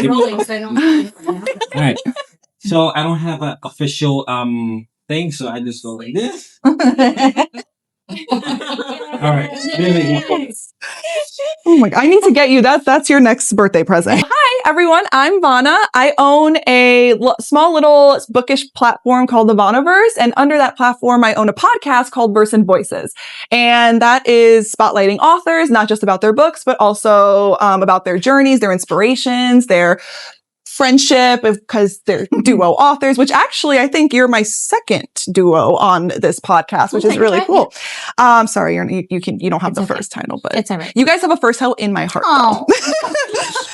I'm rolling, so I don't. All right. So I don't have an official thing, so I just go like this. All right. Oh my God, I need to get you. That's your next birthday present. Hi, everyone. I'm Vana. I own a small little bookish platform called the Vanaverse. And under that platform, I own a podcast called Verse and Voices. And that is spotlighting authors, not just about their books, but also about their journeys, their inspirations, their friendship, because they're duo authors, which actually I think you're my second duo on this podcast, which is really cool. Sorry, you don't have the first title, but it's all right. You guys have a first title in my heart.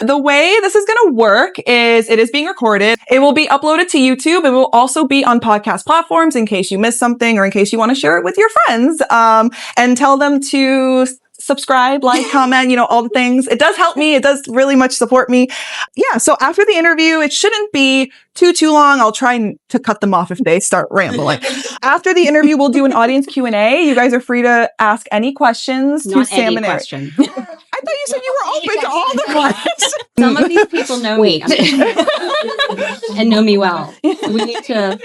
The way this is going to work is it is being recorded. It will be uploaded to YouTube. It will also be on podcast platforms in case you missed something or in case you want to share it with your friends, and tell them to subscribe, like, comment, all the things. It does help me. It does really much support me. Yeah. So after the interview, it shouldn't be too long. I'll try to cut them off if they start rambling. After the interview, we'll do an audience Q&A. You guys are free to ask any questions to Sam and Erin. I thought you said you were open to all the questions. Some of these people know me and know me well. We need to.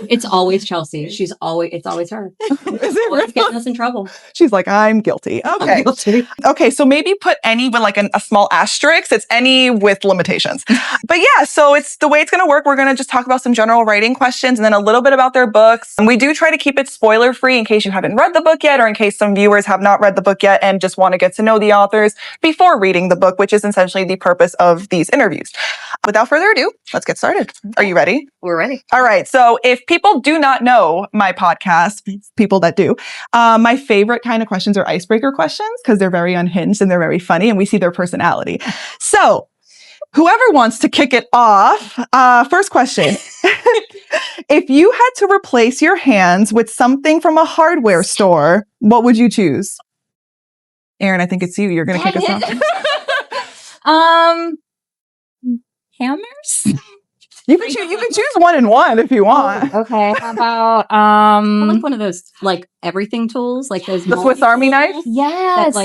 It's always Chelsea. It's always her. Is it really? Getting us in trouble. She's like, I'm guilty. Okay. I'm guilty. Okay. So maybe put any with like a small asterisk. It's any with limitations. But yeah, so it's the way it's going to work. We're going to just talk about some general writing questions and then a little bit about their books. And we do try to keep it spoiler free in case you haven't read the book yet, or in case some viewers have not read the book yet and just want to get to know the authors before reading the book, which is essentially the purpose of these interviews. Without further ado, let's get started. Are you ready? We're ready. All right. So if people do not know my podcast, people that do, my favorite kind of questions are icebreaker questions because they're very unhinged and they're very funny and we see their personality. So whoever wants to kick it off, first question. If you had to replace your hands with something from a hardware store, what would you choose? Erin, I think it's you. You're going to kick us off. Hammers? You can choose one and one if you want. Okay. How about I like one of those like everything tools, like those the Swiss Army knife. Yes.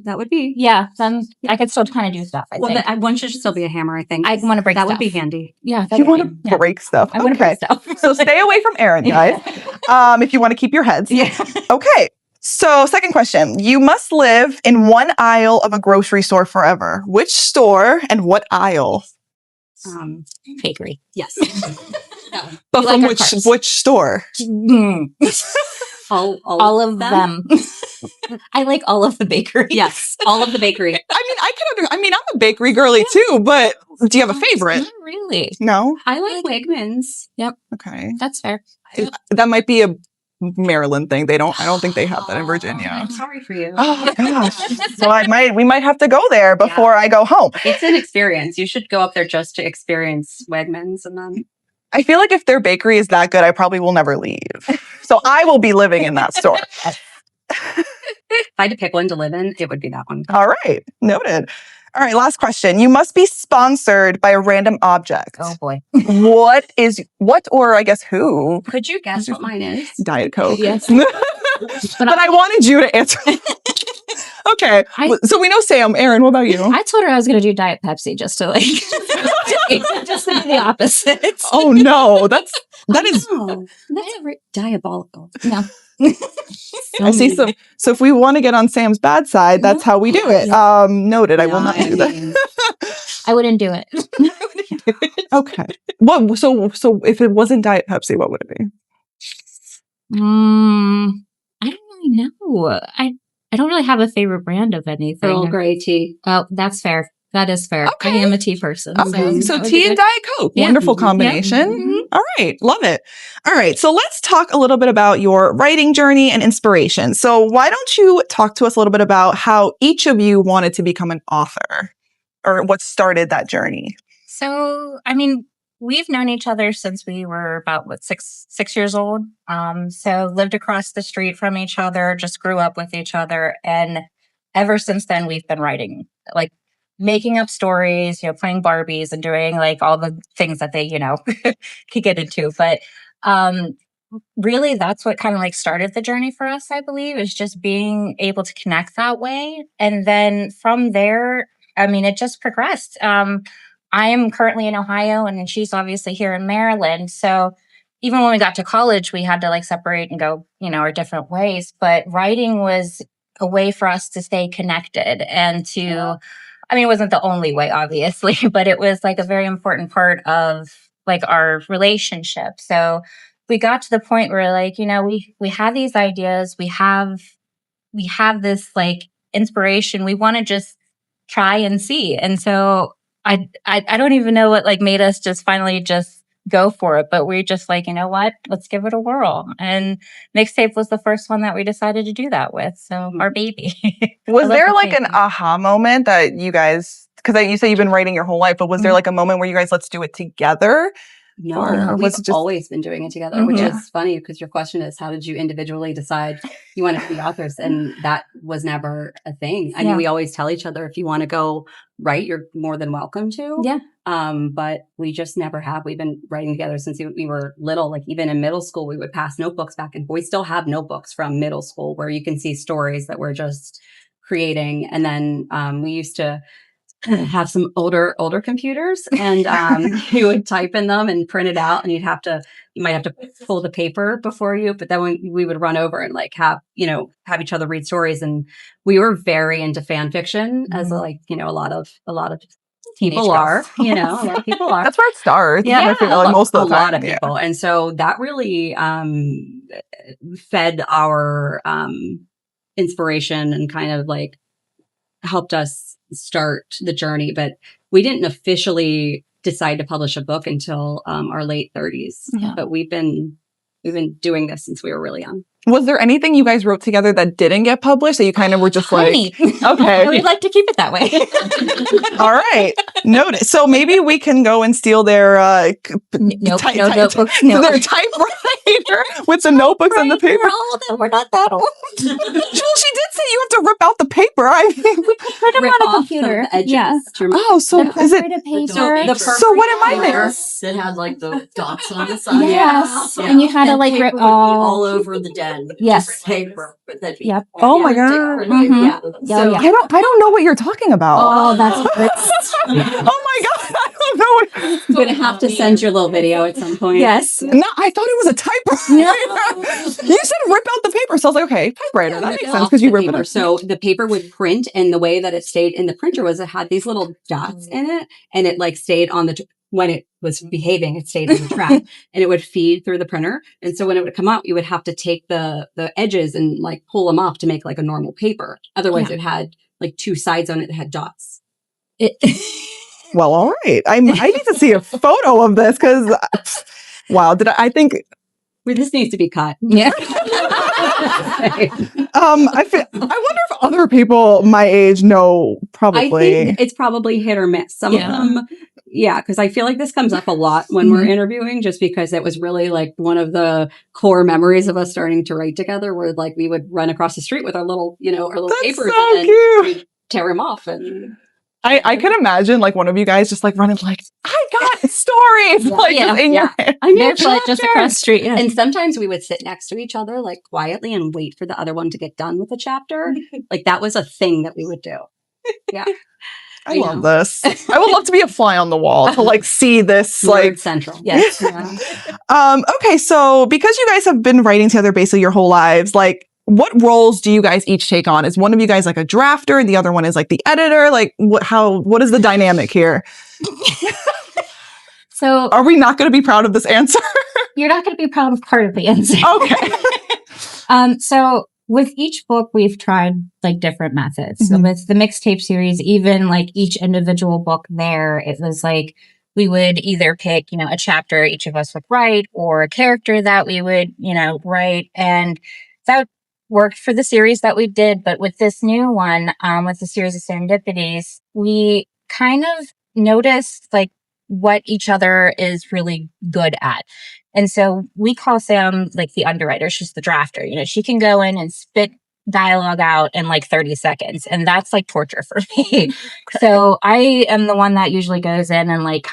That would be Then I could still kind of do stuff. I think one should still be a hammer. I think I want to break that stuff. would be handy. Yeah, you want to break stuff. I want to break stuff. So stay away from Erin, guys. If you want to keep your heads. Yeah. Okay. So second question. You must live in one aisle of a grocery store forever. Which store and what aisle? Bakery. Yes. But from which store? all of them. I like all of the bakeries. Yes, all of the bakery. I'm a bakery girly too, but do you have a favorite? Not really. No? I like Wegmans. Yep. Okay. That's fair. That might be a Maryland thing. I don't think they have that in Virginia. I'm sorry for you. Oh gosh. So we might have to go there before I go home. It's an experience. You should go up there just to experience Wegmans, and then I feel like if their bakery is that good, I probably will never leave. So I will be living in that store. If I had to pick one to live in, it would be that one. All right. Noted. All right. Last question. You must be sponsored by a random object. Oh boy. What or I guess who? Could you guess what mine is? Diet Coke. Yes. But I wanted you to answer. Okay. So we know Sam. Erin, what about you? I told her I was going to do Diet Pepsi just to just to be the opposite. Oh no. That is diabolical. No. I see some. So if we want to get on Sam's bad side, that's how we do it. Noted. I will not do that. I wouldn't do it. Okay. What? So if it wasn't Diet Pepsi, what would it be? I don't really know. I don't really have a favorite brand of anything. Earl Grey tea. Oh, that's fair. That is fair. Okay. I am a tea person. Okay. So tea and Diet Coke. Yeah. Wonderful combination. Yeah. Mm-hmm. All right. Love it. All right. So let's talk a little bit about your writing journey and inspiration. So why don't you talk to us a little bit about how each of you wanted to become an author or what started that journey? So, we've known each other since we were about, 6 years old. So lived across the street from each other, just grew up with each other. And ever since then, we've been writing, like making up stories, playing Barbies and doing like all the things that they, could get into. But really, that's what kind of like started the journey for us, I believe, is just being able to connect that way. And then from there, I mean, it just progressed. I am currently in Ohio, and then she's obviously here in Maryland. So even when we got to college, we had to like separate and go, our different ways. But writing was a way for us to stay connected and to, I mean, it wasn't the only way, obviously, but it was like a very important part of like our relationship. So we got to the point where like, we have these ideas, we have this like inspiration. We want to just try and see. And so I don't even know what like made us just finally just go for it, but we're just like, you know what, let's give it a whirl. And Mixtape was the first one that we decided to do that with. So our baby. Was there like an aha moment that you guys, because you say you've been writing your whole life, but was there like a moment where you guys, let's do it together? No, we've always been doing it together, which is funny because your question is, how did you individually decide you wanted to be authors? And that was never a thing. I mean, we always tell each other, if you want to go write, you're more than welcome to. Yeah. But we just never have. We've been writing together since we were little. Like even in middle school, we would pass notebooks back and we still have notebooks from middle school where you can see stories that we're just creating. And then we used to have some older computers and you would type in them and print it out, and you might have to pull the paper before you, but then we would run over and like have each other read stories. And we were very into fan fiction, as like a lot of people are, a lot of people are. That's where it starts. Yeah, like most of the time. A lot of people. And so that really fed our inspiration and kind of like helped us start the journey. But we didn't officially decide to publish a book until our late 30s. Yeah. But we've been doing this since we were really young. Was there anything you guys wrote together that didn't get published that you kind of were just like, okay. We'd like to keep it that way. All right. Noted. So maybe we can go and steal their notebooks. Their typewriter with the notebooks and the paper. We're not that old. Well, she did say you have to rip out the paper. I mean, we could put them on a computer. Oh, so is it? So what am I there? It had like the dots on the side. Yes, and you had to like rip all over the den. Yes. Paper. Yep. Oh my God. So, I don't know what you're talking about. Oh, that's oh my God. I don't know what. I'm going to have to send your little video at some point. Yes. No, I thought it was a typewriter. You said rip out the paper. So I was like, okay, typewriter. That makes sense because you rip it out. So the paper would print, and the way that it stayed in the printer was it had these little dots in it, and it like stayed on when it was behaving, it stayed on the track and it would feed through the printer. And so when it would come out, you would have to take the edges and like pull them off to make like a normal paper. Otherwise it had like two sides on it that had dots. Well, all right. I need to see a photo of this because, wow, I think this needs to be cut. Yeah. I wonder if other people my age know. Probably. I think it's probably hit or miss. Some of them, because I feel like this comes up a lot when we're interviewing, just because it was really like one of the core memories of us starting to write together, where like we would run across the street with our little, That's papers, so and cute. we'd tear them off. And I could imagine like one of you guys just like running like, I got stories just in your head. I mean, just across the street. Yeah. And sometimes we would sit next to each other like quietly and wait for the other one to get done with the chapter. Like that was a thing that we would do. Yeah. I love this. I would love to be a fly on the wall to like see this like central. Yes. Okay, so because you guys have been writing together basically your whole lives, like what roles do you guys each take on? Is one of you guys like a drafter and the other one is like the editor? Like what is the dynamic here? So are we not going to be proud of this answer? You're not going to be proud of part of the answer. Okay. So with each book, we've tried like different methods. So with the mixtape series, even like each individual book there, it was like we would either pick, a chapter each of us would write or a character that we would, write. And that worked for the series that we did. But with this new one, with the series of Serendipities, we kind of noticed like what each other is really good at. And so we call Sam like the underwriter. She's the drafter. She can go in and spit dialogue out in like 30 seconds. And that's like torture for me. So I am the one that usually goes in and like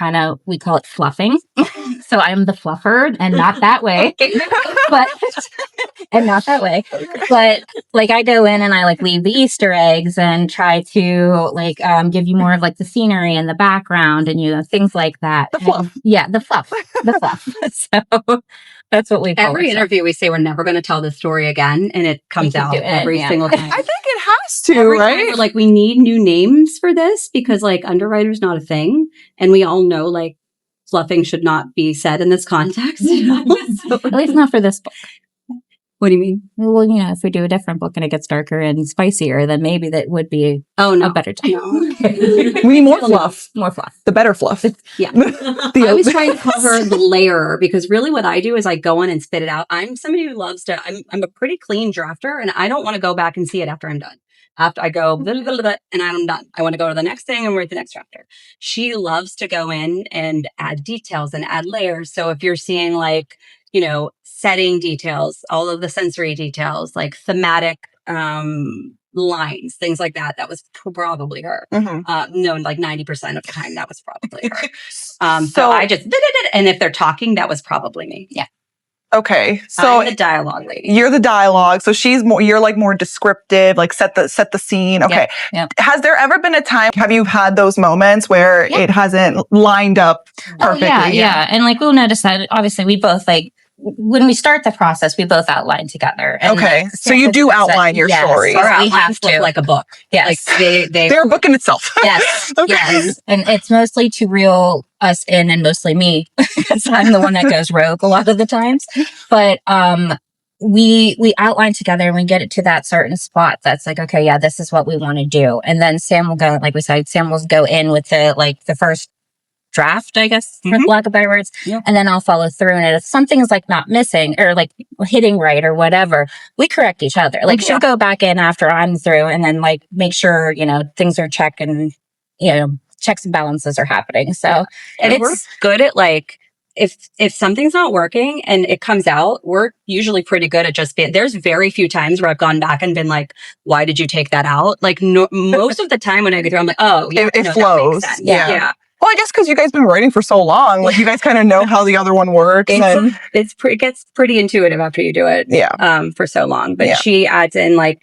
we call it fluffing. So I'm the fluffer and not that way. But and not that way. But like I go in and I like leave the Easter eggs and try to like give you more of like the scenery and the background and things like that. The fluff. The fluff. The fluff. So that's what we call Every it. interview we say we're never going to tell this story again, and it comes keep out doing it, every yeah. single time. I think it has to, Every time right? we're like, we need new names for this because like underwriter's not a thing, and we all know like fluffing should not be said in this context. So, At least not for this book. what do you mean? Well, if we do a different book and it gets darker and spicier, then maybe that would be Oh no, a better time. no. We need more fluff. More fluff. The better fluff. Yeah. The I was trying to cover the layer because really what I do is I go in and spit it out. I'm somebody who loves to, I'm a pretty clean drafter and I don't want to go back and see it after I'm done. After I go, blah, blah, blah, and I'm done. I want to go to the next thing and write the next chapter. She loves to go in and add details and add layers. So if you're seeing like, setting details, all of the sensory details, like thematic lines, things like that, that was probably her. No, like 90% of the time, that was probably her. So I just and if they're talking, that was probably me. Yeah. Okay. So I'm the dialogue lady. you're the dialogue. So you're like more descriptive, like set the scene. Okay. Yep. Has there ever been a time, have you had those moments where it hasn't lined up perfectly? Oh, yeah. And like we'll notice that obviously we both like when we start the process, we both outline together. And Okay. like, So you do outline your story. Our we outlines have look to. like a book. Yes. Like They're a book in itself. Yes. Okay. Yes. And it's mostly to reel us in and mostly me because I'm the one that goes rogue a lot of the times. But we outline together and we get it to that certain spot that's like, okay, yeah, this is what we want to do. And then Sam will go, like we said, Sam will go in with the first draft, I guess, for lack of better words. Yeah. And then I'll follow through. And if something is like not missing or like hitting right or whatever, we correct each other. Like she'll go back in after I'm through and then like make sure, things are checked and, checks and balances are happening. So and we're good at like, if something's not working and it comes out, we're usually pretty good at just being, there's very few times where I've gone back and been like, why did you take that out? Like most of the time when I go through, I'm like, oh, yeah, It no, flows. that makes sense. Yeah. Yeah. Well, I guess because you guys been writing for so long, like you guys kind of know how the other one works. It gets pretty intuitive after you do it. Yeah. For so long. But she adds in like,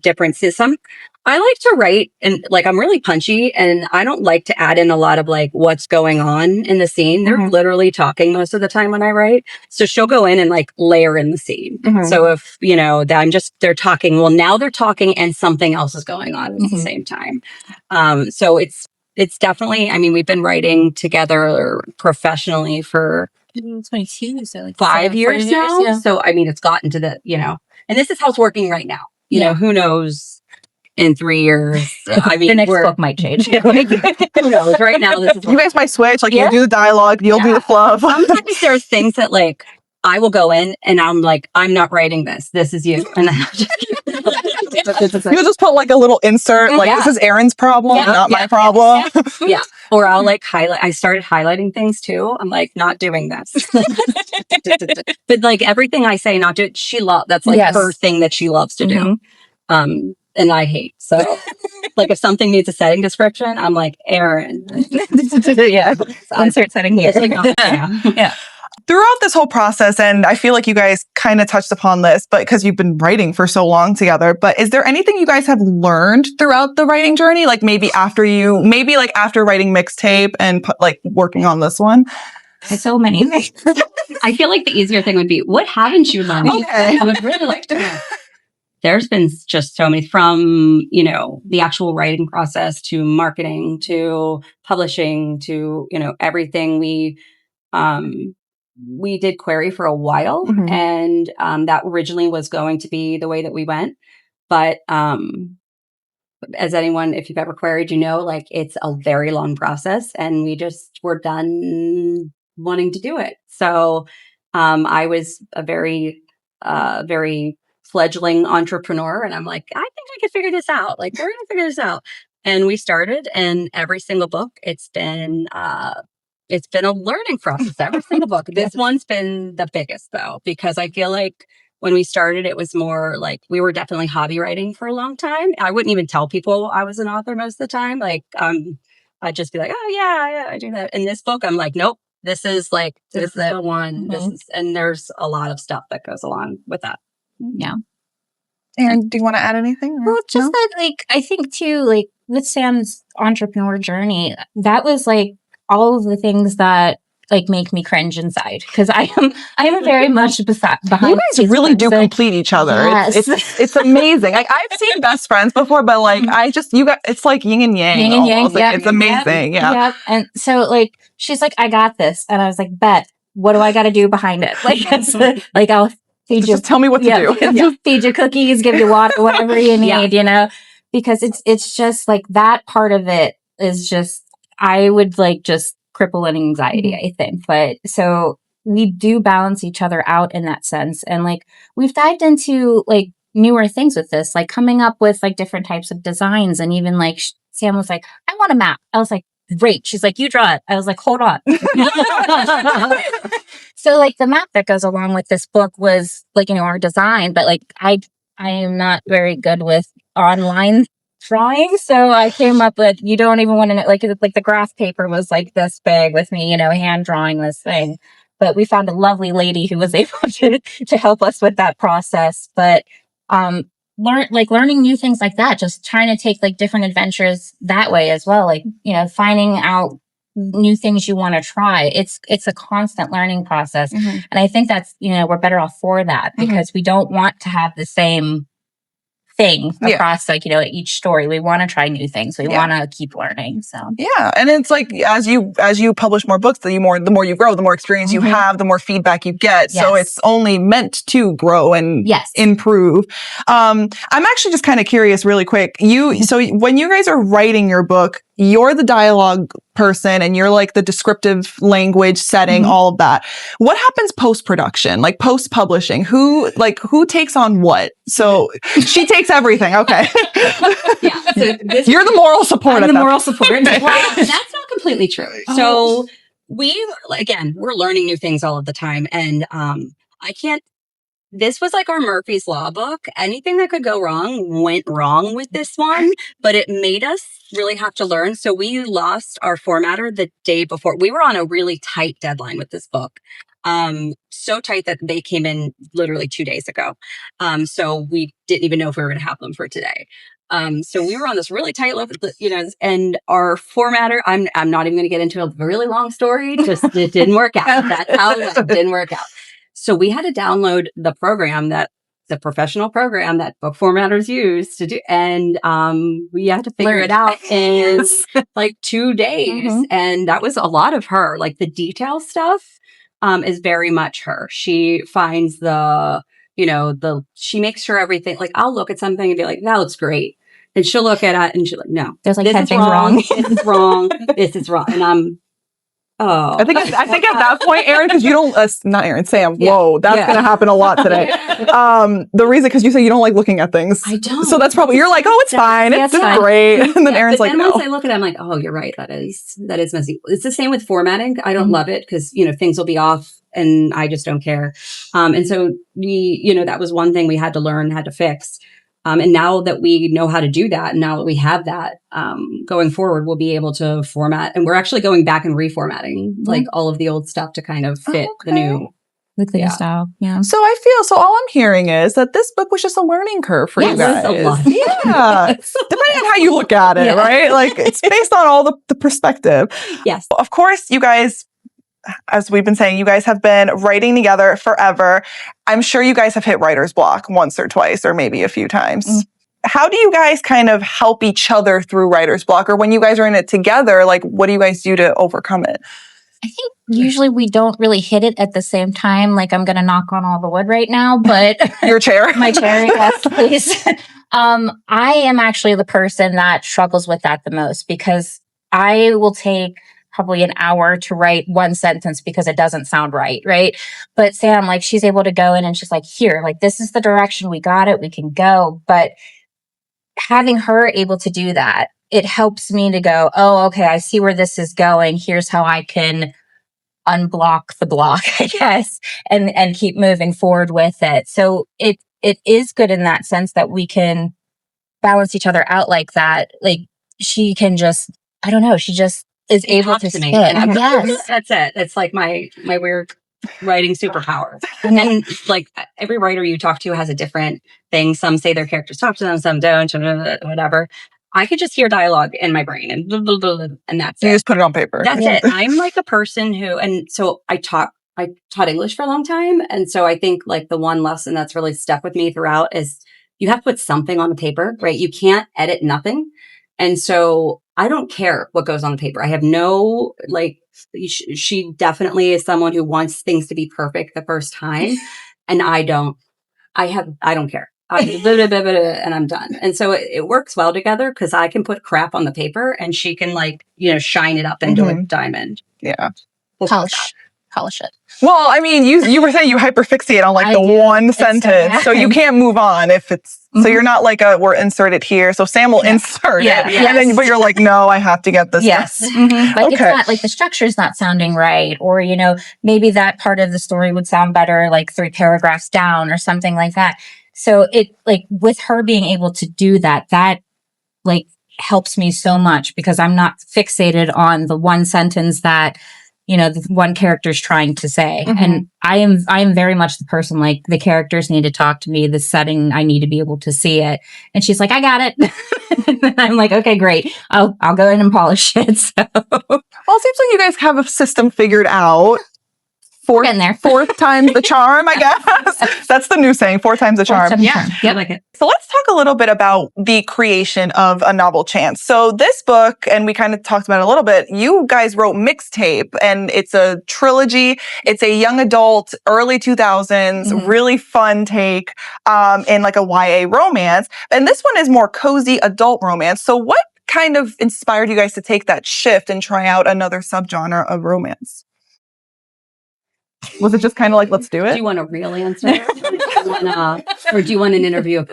differences. I like to write and like, I'm really punchy and I don't like to add in a lot of like what's going on in the scene. They're literally talking most of the time when I write. So she'll go in and like layer in the scene. So if, they're talking, well, now they're talking and something else is going on at the same time. So it's definitely, we've been writing together professionally for 22, so like 5 years now. Yeah. So, it's gotten to the, and this is how it's working right now. Who knows in 3 years? The next book might change. Who knows? Right now, this is You guys might switch. Like you do the dialogue, you'll do the fluff. Sometimes there's things that like, I will go in and I'm like, I'm not writing this. This is you. And then I'll just You'll just put like a little insert, like this is Erin's problem, not my problem. Yeah. Or I'll like highlight. I started highlighting things too. I'm like, not doing this. But like everything I say, not do. She loves. That's like her thing that she loves to do. And I hate. So like if something needs a setting description, I'm like, Erin. Insert setting here. Yeah. Throughout this whole process, and I feel like you guys kind of touched upon this, but because you've been writing for so long together, but is there anything you guys have learned throughout the writing journey? Like maybe after writing Mixtape and working on this one? There's so many things. I feel like the easier thing would be, what haven't you learned? Okay. I would really like to know. There's been just so many from, the actual writing process to marketing to publishing to, everything. We did query for a while and that originally was going to be the way that we went. But as anyone, if you've ever queried, like it's a very long process and we just were done wanting to do it. So I was a very, very fledgling entrepreneur and I'm like, I think I can figure this out. Like, we're going to figure this out. And we started and every single book, it's been a learning process, every single book. This one's been the biggest though, because I feel like when we started, it was more like we were definitely hobby writing for a long time. I wouldn't even tell people I was an author most of the time. Like, I'd just be like, oh yeah, I do that. In this book, I'm like, nope, this is the one. And there's a lot of stuff that goes along with that. Yeah. And do you want to add anything? Well, just that, like, I think too, like, with Sam's entrepreneur journey, that was like all of the things that like make me cringe inside because I am very much behind. You guys really do person. complete each other. Yes. It's amazing. Like I've seen best friends before, but like you guys, it's like yin and yang. Yin and yang. Almost. Like, Yep. it's amazing. Yep. Yeah. Yep. And so like she's like, I got this, and I was like, bet. What do I got to do behind it? Like, like I'll feed you. Just tell me what to do. Yeah, feed you cookies, give you water, whatever you need. You know, because it's just like that part of it is just I would like just cripple an anxiety. I think, but so we do balance each other out in that sense, and like we've dived into like newer things with this, like coming up with like different types of designs, and even like Sam was like, I want a map. I was like, great. She's like, you draw it. I was like, hold on. So like the map that goes along with this book was like, our design, but like I am not very good with online drawing. So I came up with, you don't even want to know, like the graph paper was like this big with me, hand drawing this thing. But we found a lovely lady who was able to help us with that process. But learning new things like that, just trying to take like different adventures that way as well. Like, finding out new things you want to try. It's a constant learning process. And I think that's, we're better off for that because we don't want to have the same thing across like, each story. We want to try new things. We want to keep learning. So yeah. And it's like as you publish more books, the more you grow, the more experience you have, the more feedback you get. So it's only meant to grow and improve. I'm actually just kind of curious really quick. So when you guys are writing your book, you're the dialogue person and you're like the descriptive language setting, all of that. What happens post-production, like post-publishing? Who takes on what? So she takes everything. Okay. So you're the moral support. I'm the moral support. Well, that's not completely true. So we're learning new things all of the time. And this was like our Murphy's Law book. Anything that could go wrong went wrong with this one, but it made us really have to learn. So we lost our formatter the day before. We were on a really tight deadline with this book. So tight that they came in literally 2 days ago. So we didn't even know if we were going to have them for today. So we were on this really tight level, and our formatter, I'm not even going to get into a really long story. Just, it didn't work out. That's how it didn't work out. So we had to download the professional program that book formatters use to do. And, we had to figure it out in like 2 days. And that was a lot of her, like the detail stuff, is very much her. She finds she makes sure everything, like I'll look at something and be like, that looks great. And she'll look at it and she's like, no, there's like this 10 is things wrong. wrong. This is wrong. This is wrong. And I think at that point, Aaron, because you don't, not Aaron, Sam. Whoa, that's going to happen a lot today. The reason, because you say you don't like looking at things. I don't. So that's probably, you're like, oh, it's fine. It's great. And then Aaron's like, no. Once I look at it, I'm like, oh, you're right. That is messy. It's the same with formatting. I don't love it because, things will be off and I just don't care. And so that was one thing we had to learn, had to fix. And now that we know how to do that, and now that we have that, going forward, we'll be able to format. And we're actually going back and reformatting like all of the old stuff to kind of fit the new style. Yeah. So all I'm hearing is that this book was just a learning curve for you guys. A lot. Yeah. Depending on how you look at it, right? Like it's based on all the perspective. Yes. Of course, you guys, as we've been saying, you guys have been writing together forever. I'm sure you guys have hit writer's block once or twice, or maybe a few times. How do you guys kind of help each other through writer's block? Or when you guys are in it together, like what do you guys do to overcome it? I think usually we don't really hit it at the same time. Like I'm going to knock on all the wood right now, but your chair, my chair, yes, please. I am actually the person that struggles with that the most because I will take probably an hour to write one sentence because it doesn't sound right. But Sam, like she's able to go in and she's like, here, like this is the direction, we got it, we can go. But having her able to do that, it helps me to go, oh, okay, I see where this is going. Here's how I can unblock the block, I guess, and keep moving forward with it. So it is good in that sense that we can balance each other out like that. Like she can just, I don't know, she just is able to me. sit. Yes. That's it. It's like my weird writing superpowers. And then like every writer you talk to has a different thing. Some say their characters talk to them, some don't, whatever. I could just hear dialogue in my brain and blah, blah, blah, blah, and that's You it. just put it on paper. That's it. I'm like a person who, and so I taught English for a long time. And so I think like the one lesson that's really stuck with me throughout is you have to put something on the paper, right? You can't edit nothing. And so I don't care what goes on the paper. I have no, like, she definitely is someone who wants things to be perfect the first time. And I don't care. And I'm done. And so it works well together because I can put crap on the paper and she can like, shine it up into a diamond. Yeah. Polish it. Well, I mean, you were saying you hyperfixate on like one sentence, so you can't move on if it's, so you're not like we're inserted here. So Sam will insert it. And then, but you're like, no, I have to get this. Yes. Like it's not like the structure's not sounding right. Or, maybe that part of the story would sound better, like 3 paragraphs down or something like that. So it like with her being able to do that like helps me so much because I'm not fixated on the one sentence that, the one character's trying to say. And I am very much the person, like the characters need to talk to me, the setting, I need to be able to see it. And she's like, I got it. And I'm like, okay, great. I'll go in and polish it. So. Well, it seems like you guys have a system figured out. Fourth time's the charm, I guess. That's the new saying, 4 times the charm. Yeah, I like it. So let's talk a little bit about the creation of A Novel Chance. So this book, and we kind of talked about it a little bit, you guys wrote Mixtape, and it's a trilogy. It's a young adult, early 2000s, really fun take in like a YA romance. And this one is more cozy adult romance. So what kind of inspired you guys to take that shift and try out another subgenre of romance? Was it just kind of like, let's do it? Do you want a real answer? Or do you want an interview?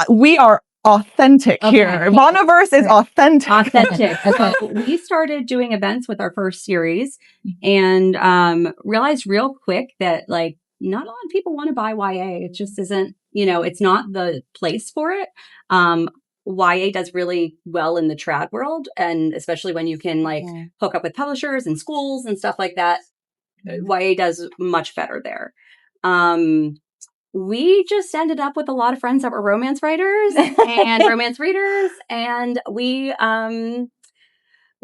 We are authentic here. Vanaverse is authentic. Authentic. So we started doing events with our first series and realized real quick that like not a lot of people want to buy YA. It just isn't, it's not the place for it. YA does really well in the trad world. And especially when you can like hook up with publishers and schools and stuff like that. YA does much better there. We just ended up with a lot of friends that were romance writers and romance readers. And we were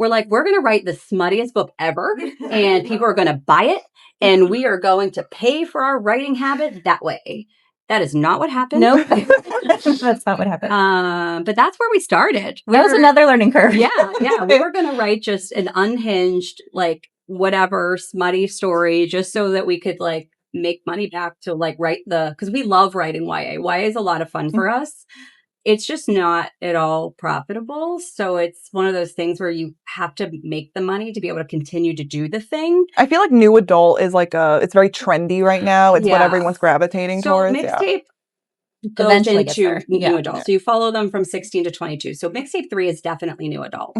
like, we're going to write the smuttiest book ever. And people are going to buy it. And we are going to pay for our writing habit that way. That is not what happened. Nope. That's not what happened. But that's where we started. That was another learning curve. Yeah. We were going to write just an unhinged, like, whatever smutty story just so that we could like make money back to like write because we love writing YA. YA is a lot of fun for us. It's just not at all profitable. So it's one of those things where you have to make the money to be able to continue to do the thing. I feel like new adult is like it's very trendy right now. It's what everyone's gravitating towards. Mixtape goes into new adult. So you follow them from 16 to 22. So Mixtape 3 is definitely new adult.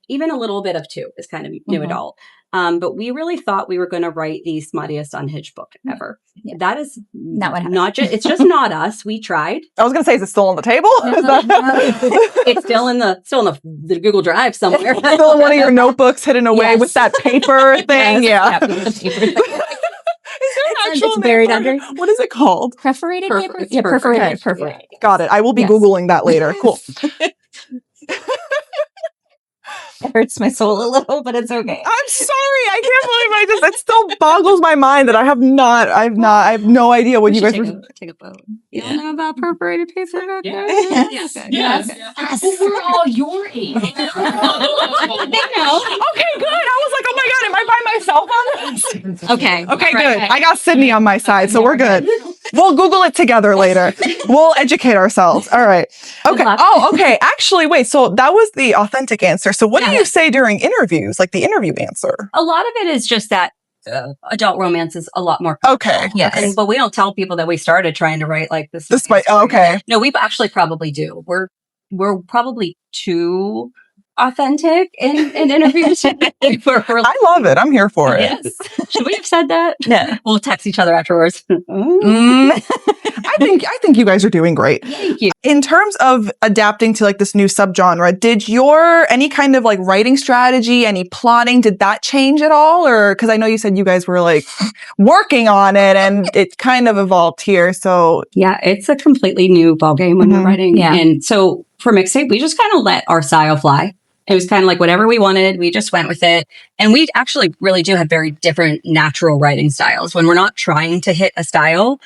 Even a little bit of 2 is kind of new adult. But we really thought we were going to write the smuttiest unhinged book ever. Yeah. That is not what happened. It's just not us. We tried. I was going to say, is it still on the table? It's still in the Google Drive somewhere. Still in one of your notebooks hidden away with that paper thing. It's buried under. What is it called? Perforated paper? Yeah, perforated. Perforated. Got it. I will be Googling that later. Cool. It hurts my soul a little, but it's okay. I'm sorry. I can't believe it still boggles my mind that I have no idea what you guys were. Take a vote. You don't know about perforated paper back there? Yes. We're all your age. They know. Okay, good. I was like, oh my God, am I by myself on this? Okay, good. I got Sydney on my side, so we're good. We'll Google it together later. We'll educate ourselves. All right. Okay. Oh, okay. Actually, wait. So that was the authentic answer. So what do you say during interviews, like the interview answer? A lot of it is just that adult romance is a lot more. Okay. Yes. But we don't tell people that we started trying to write like this. Okay. No, we actually probably do. We're probably too authentic in interviews. I love it. I'm here for it. Yes. Should we have said that? Yeah. We'll text each other afterwards. I I think you guys are doing great. Thank you. In terms of adapting to like this new subgenre, did any kind of like writing strategy, any plotting, did that change at all? Or because I know you said you guys were like working on it and it kind of evolved here. So Yeah, it's a completely new ballgame when we're writing. Yeah. And so for Mixtape, we just kind of let our style fly. It was kind of like whatever we wanted, we just went with it. And we actually really do have very different natural writing styles. When we're not trying to hit a style,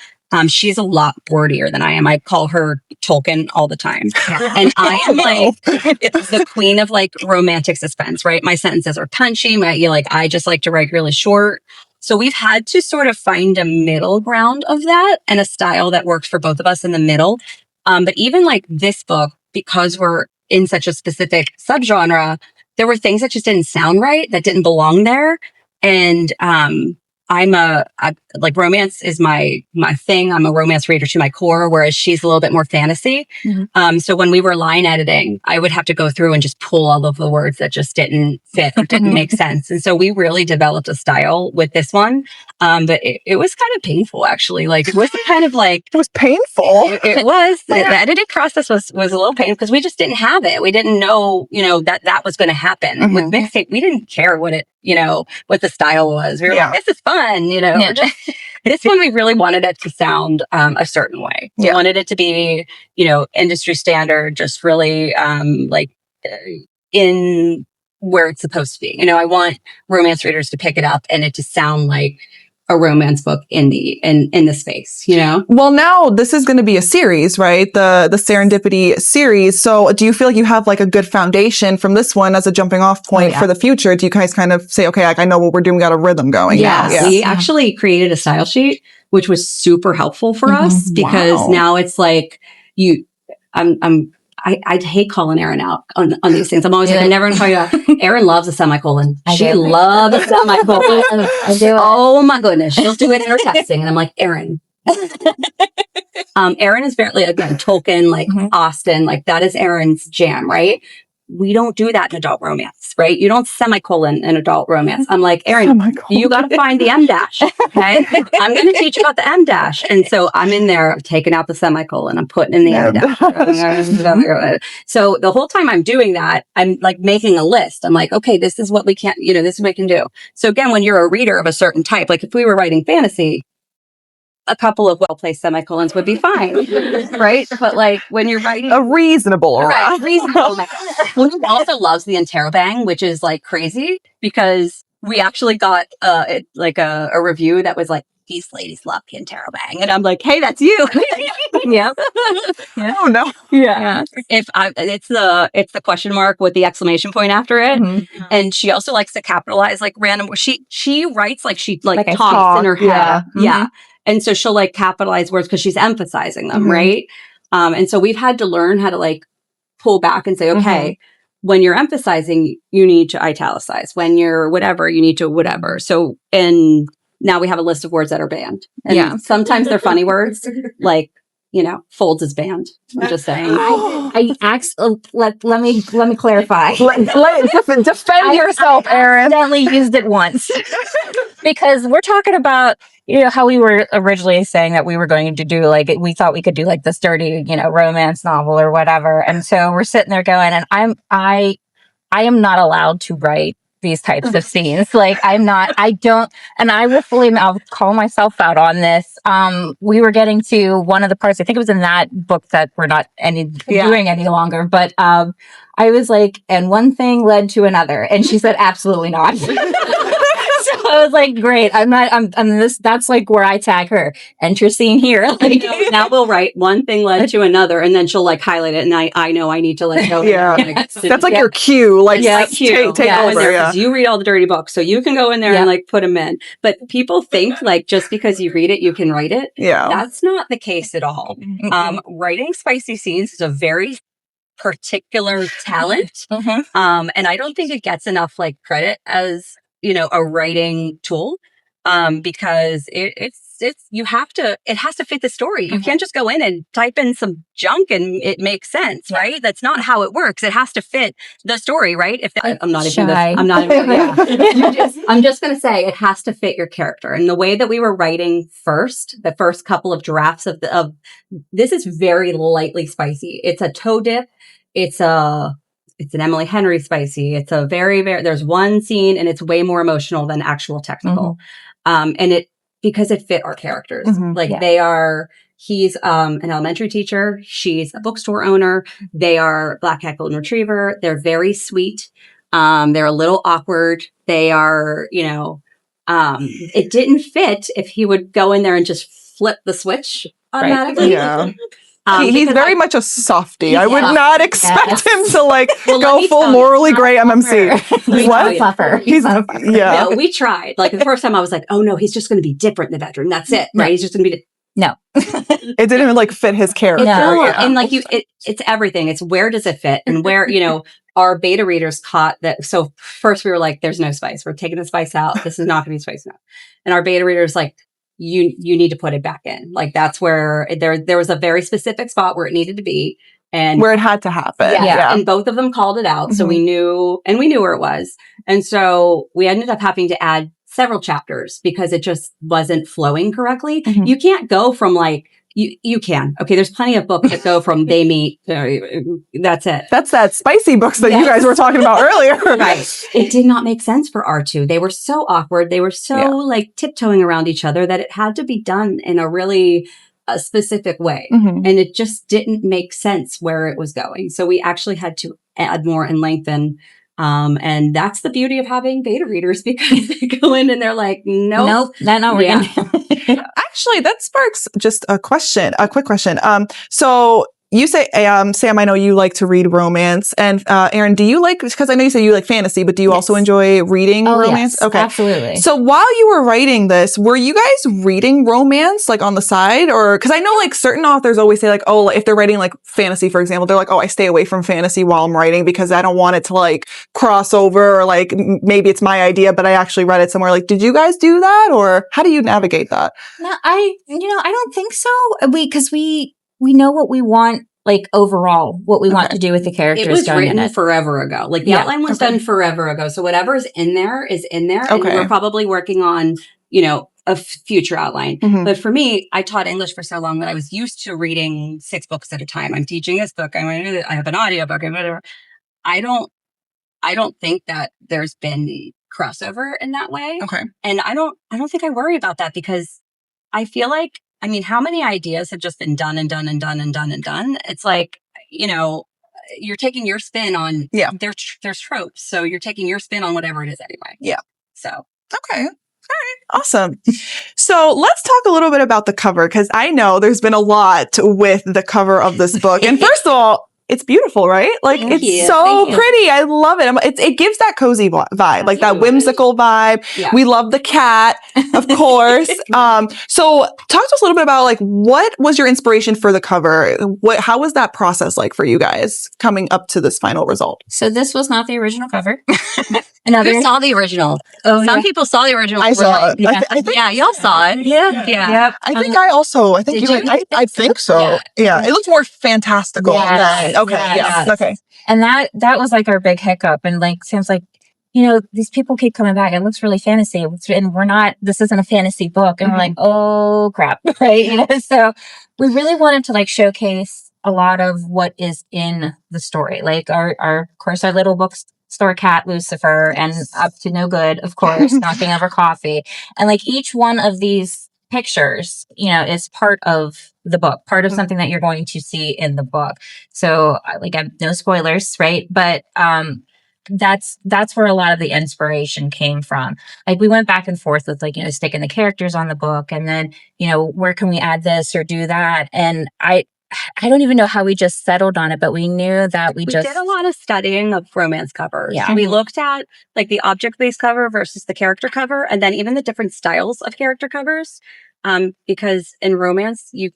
she's a lot wordier than I am. I call her Tolkien all the time. And I am like the queen of like romantic suspense, right? My sentences are punchy. I just like to write really short. So we've had to sort of find a middle ground of that and a style that works for both of us in the middle. But even like this book, because we're in such a specific subgenre, there were things that just didn't sound right, that didn't belong there. And like romance is my thing. I'm a romance reader to my core, whereas she's a little bit more fantasy. So when we were line editing, I would have to go through and just pull all of the words that just didn't fit or didn't make sense. And so we really developed a style with this one. But it was kind of painful, actually. Like it wasn't kind of like it was painful. it was. The editing process was a little painful because we just didn't have it. We didn't know, that was going to happen. With Mixtape, we didn't care what the style was. We were like, this is fun, This one, we really wanted it to sound a certain way. We wanted it to be, industry standard, just really in where it's supposed to be. I want romance readers to pick it up and it to sound like a romance book in the space, Well, now this is going to be a series, right? The Serendipity series. So do you feel like you have like a good foundation from this one as a jumping off point for the future? Do you guys kind of say, okay, like I know what we're doing, we got a rhythm going? Yeah. We actually created a style sheet, which was super helpful for us because now it's like I'd hate calling Erin out on these things. I'm always like, I'm never going to call you out. Erin loves a semicolon. She loves a semicolon. I do. Oh my goodness. She'll do it in her texting. And I'm like, Erin. Erin is very, again, Tolkien, like Austen, like that is Erin's jam, right? We don't do that in adult romance, right? You don't semicolon in adult romance. I'm like, Erin, you got to find the M dash. Okay. I'm going to teach you about the M dash. And so I'm in there taking out the semicolon. I'm putting in the M dash. So the whole time I'm doing that, I'm like making a list. I'm like, okay, this is what we can't, this is what we can do. So again, when you're a reader of a certain type, like if we were writing fantasy, a couple of well-placed semicolons would be fine, right? But like when you're writing a reasonable amount. Reasonable. Well, he also loves the interrobang, which is like crazy because we actually got a review that was like, these ladies love the interrobang, and I'm like, hey, that's you. Yeah. Oh no. Yeah. It's the question mark with the exclamation point after it, and she also likes to capitalize like random. She writes like she like talks in her head. Yeah. And so she'll like capitalize words because she's emphasizing them, right? And so we've had to learn how to like pull back and say, okay, when you're emphasizing, you need to italicize. When you're whatever, you need to whatever. So, and now we have a list of words that are banned. And sometimes they're funny words, like, folds is banned. I'm just saying. I let me clarify. Defend yourself, Erin. I accidentally used it once because we're talking about how we were originally saying that we were going to do like we thought we could do like this dirty romance novel or whatever, and so we're sitting there going, and I am not allowed to write these types of scenes. Like I don't, and I will I'll call myself out on this. We were getting to one of the parts, I think it was in that book that we're not doing any longer, but I was like, and one thing led to another. And she said, absolutely not. So I was like, great. I'm this, that's like where I tag her. Enter scene here. Like, now we'll write one thing led to another, and then she'll like highlight it, and I know I need to let go. That's like your cue. Like, take over. You read all the dirty books, so you can go in there and like put them in. But people think like just because you read it, you can write it. Yeah. That's not the case at all. Writing spicy scenes is a very particular talent. And I don't think it gets enough like credit as a writing tool, because it's you have to, it has to fit the story. You can't just go in and type in some junk and it makes sense, right? That's not how it works. It has to fit the story, right? I'm not even I'm just going to say it has to fit your character. And the way that we were writing the first couple of drafts of this is very lightly spicy. It's a toe dip. It's an Emily Henry spicy. It's a very, there's one scene and it's way more emotional than actual technical. Because it fit our characters. He's an elementary teacher. She's a bookstore owner. They are Black Cat Golden Retriever. They're very sweet. They're a little awkward. They are, it didn't fit if he would go in there and just flip the switch automatically. Right. Yeah. He's very much a softie. I would not expect him to go full morally gray MMC. What? Fluffer. He's not a fluffer. Yeah. No, we tried. Like the first time I was like, oh no, he's just going to be different in the bedroom. That's it. Right. He's just going to be. No. It didn't even fit his character. No. Yeah. And it's everything. It's where does it fit and where, our beta readers caught that. So first we were like, there's no spice. We're taking the spice out. This is not going to be spice now. And our beta readers you need to put it back in. That's where there was a very specific spot where it needed to be and where it had to happen. Yeah. And both of them called it out. So we knew where it was. And so we ended up having to add several chapters because it just wasn't flowing correctly. You can't go from you can. Okay. There's plenty of books that go from they meet. That's it. That's that spicy books that you guys were talking about earlier. Right. It did not make sense for R2. They were so awkward. They were so tiptoeing around each other that it had to be done in a really specific way. And it just didn't make sense where it was going. So we actually had to add more and lengthen. And that's the beauty of having beta readers because they go in and they're like, nope, that's not what we're going to do. Actually, that sparks just a quick question. So you say, Sam, I know you like to read romance. And Erin, do you because I know you say you like fantasy, but do you also enjoy reading romance? Yes, okay. Absolutely. So while you were writing this, were you guys reading romance on the side? Or, because I know certain authors always say if they're writing fantasy, for example, they're I stay away from fantasy while I'm writing because I don't want it to cross over or maybe it's my idea, but I actually read it somewhere. Did you guys do that or how do you navigate that? No, I don't think so. Because we know what we want, overall, what we want to do with the characters. It was written in forever ago. The outline was done forever ago. So whatever is in there is in there. And we're probably working on, a future outline. But for me, I taught English for so long that I was used to reading 6 books at a time. I'm teaching this book. I have an audiobook and whatever. I don't think that there's been crossover in that way. Okay. And I don't think I worry about that because I feel how many ideas have just been done and done and done and done and done? It's you're taking your spin on, there's tropes. So you're taking your spin on whatever it is anyway. Yeah. So. Okay. All right. Awesome. So let's talk a little bit about the cover because I know there's been a lot with the cover of this book. And first of all, it's beautiful, right? It's so pretty. I love it. It gives that cozy vibe, that whimsical vibe. Yeah. We love the cat, of course. So talk to us a little bit about what was your inspiration for the cover? How was that process for you guys coming up to this final result? So this was not the original cover. Who saw the original? Some people saw the original. I saw it. I think, y'all saw it. Yeah. Yeah. I think I think you I think so. Yeah. It looked more fantastical. Yes. Okay. Yes. Yeah. Okay. And that was our big hiccup. And Sam's these people keep coming back. It looks really fantasy. And this isn't a fantasy book. And we're oh crap. Right. So we really wanted to showcase a lot of what is in the story. Of course, our little bookstore cat, Lucifer, and up to no good, of course, knocking over coffee. And each one of these pictures, is part of the book, part of something that you're going to see in the book. So no spoilers, right? But, that's where a lot of the inspiration came from. We went back and forth with sticking the characters on the book and then, where can we add this or do that? And I don't even know how we just settled on it, but we knew that we did a lot of studying of romance covers. Yeah. We looked at the object-based cover versus the character cover, and then even the different styles of character covers. Because in romance, you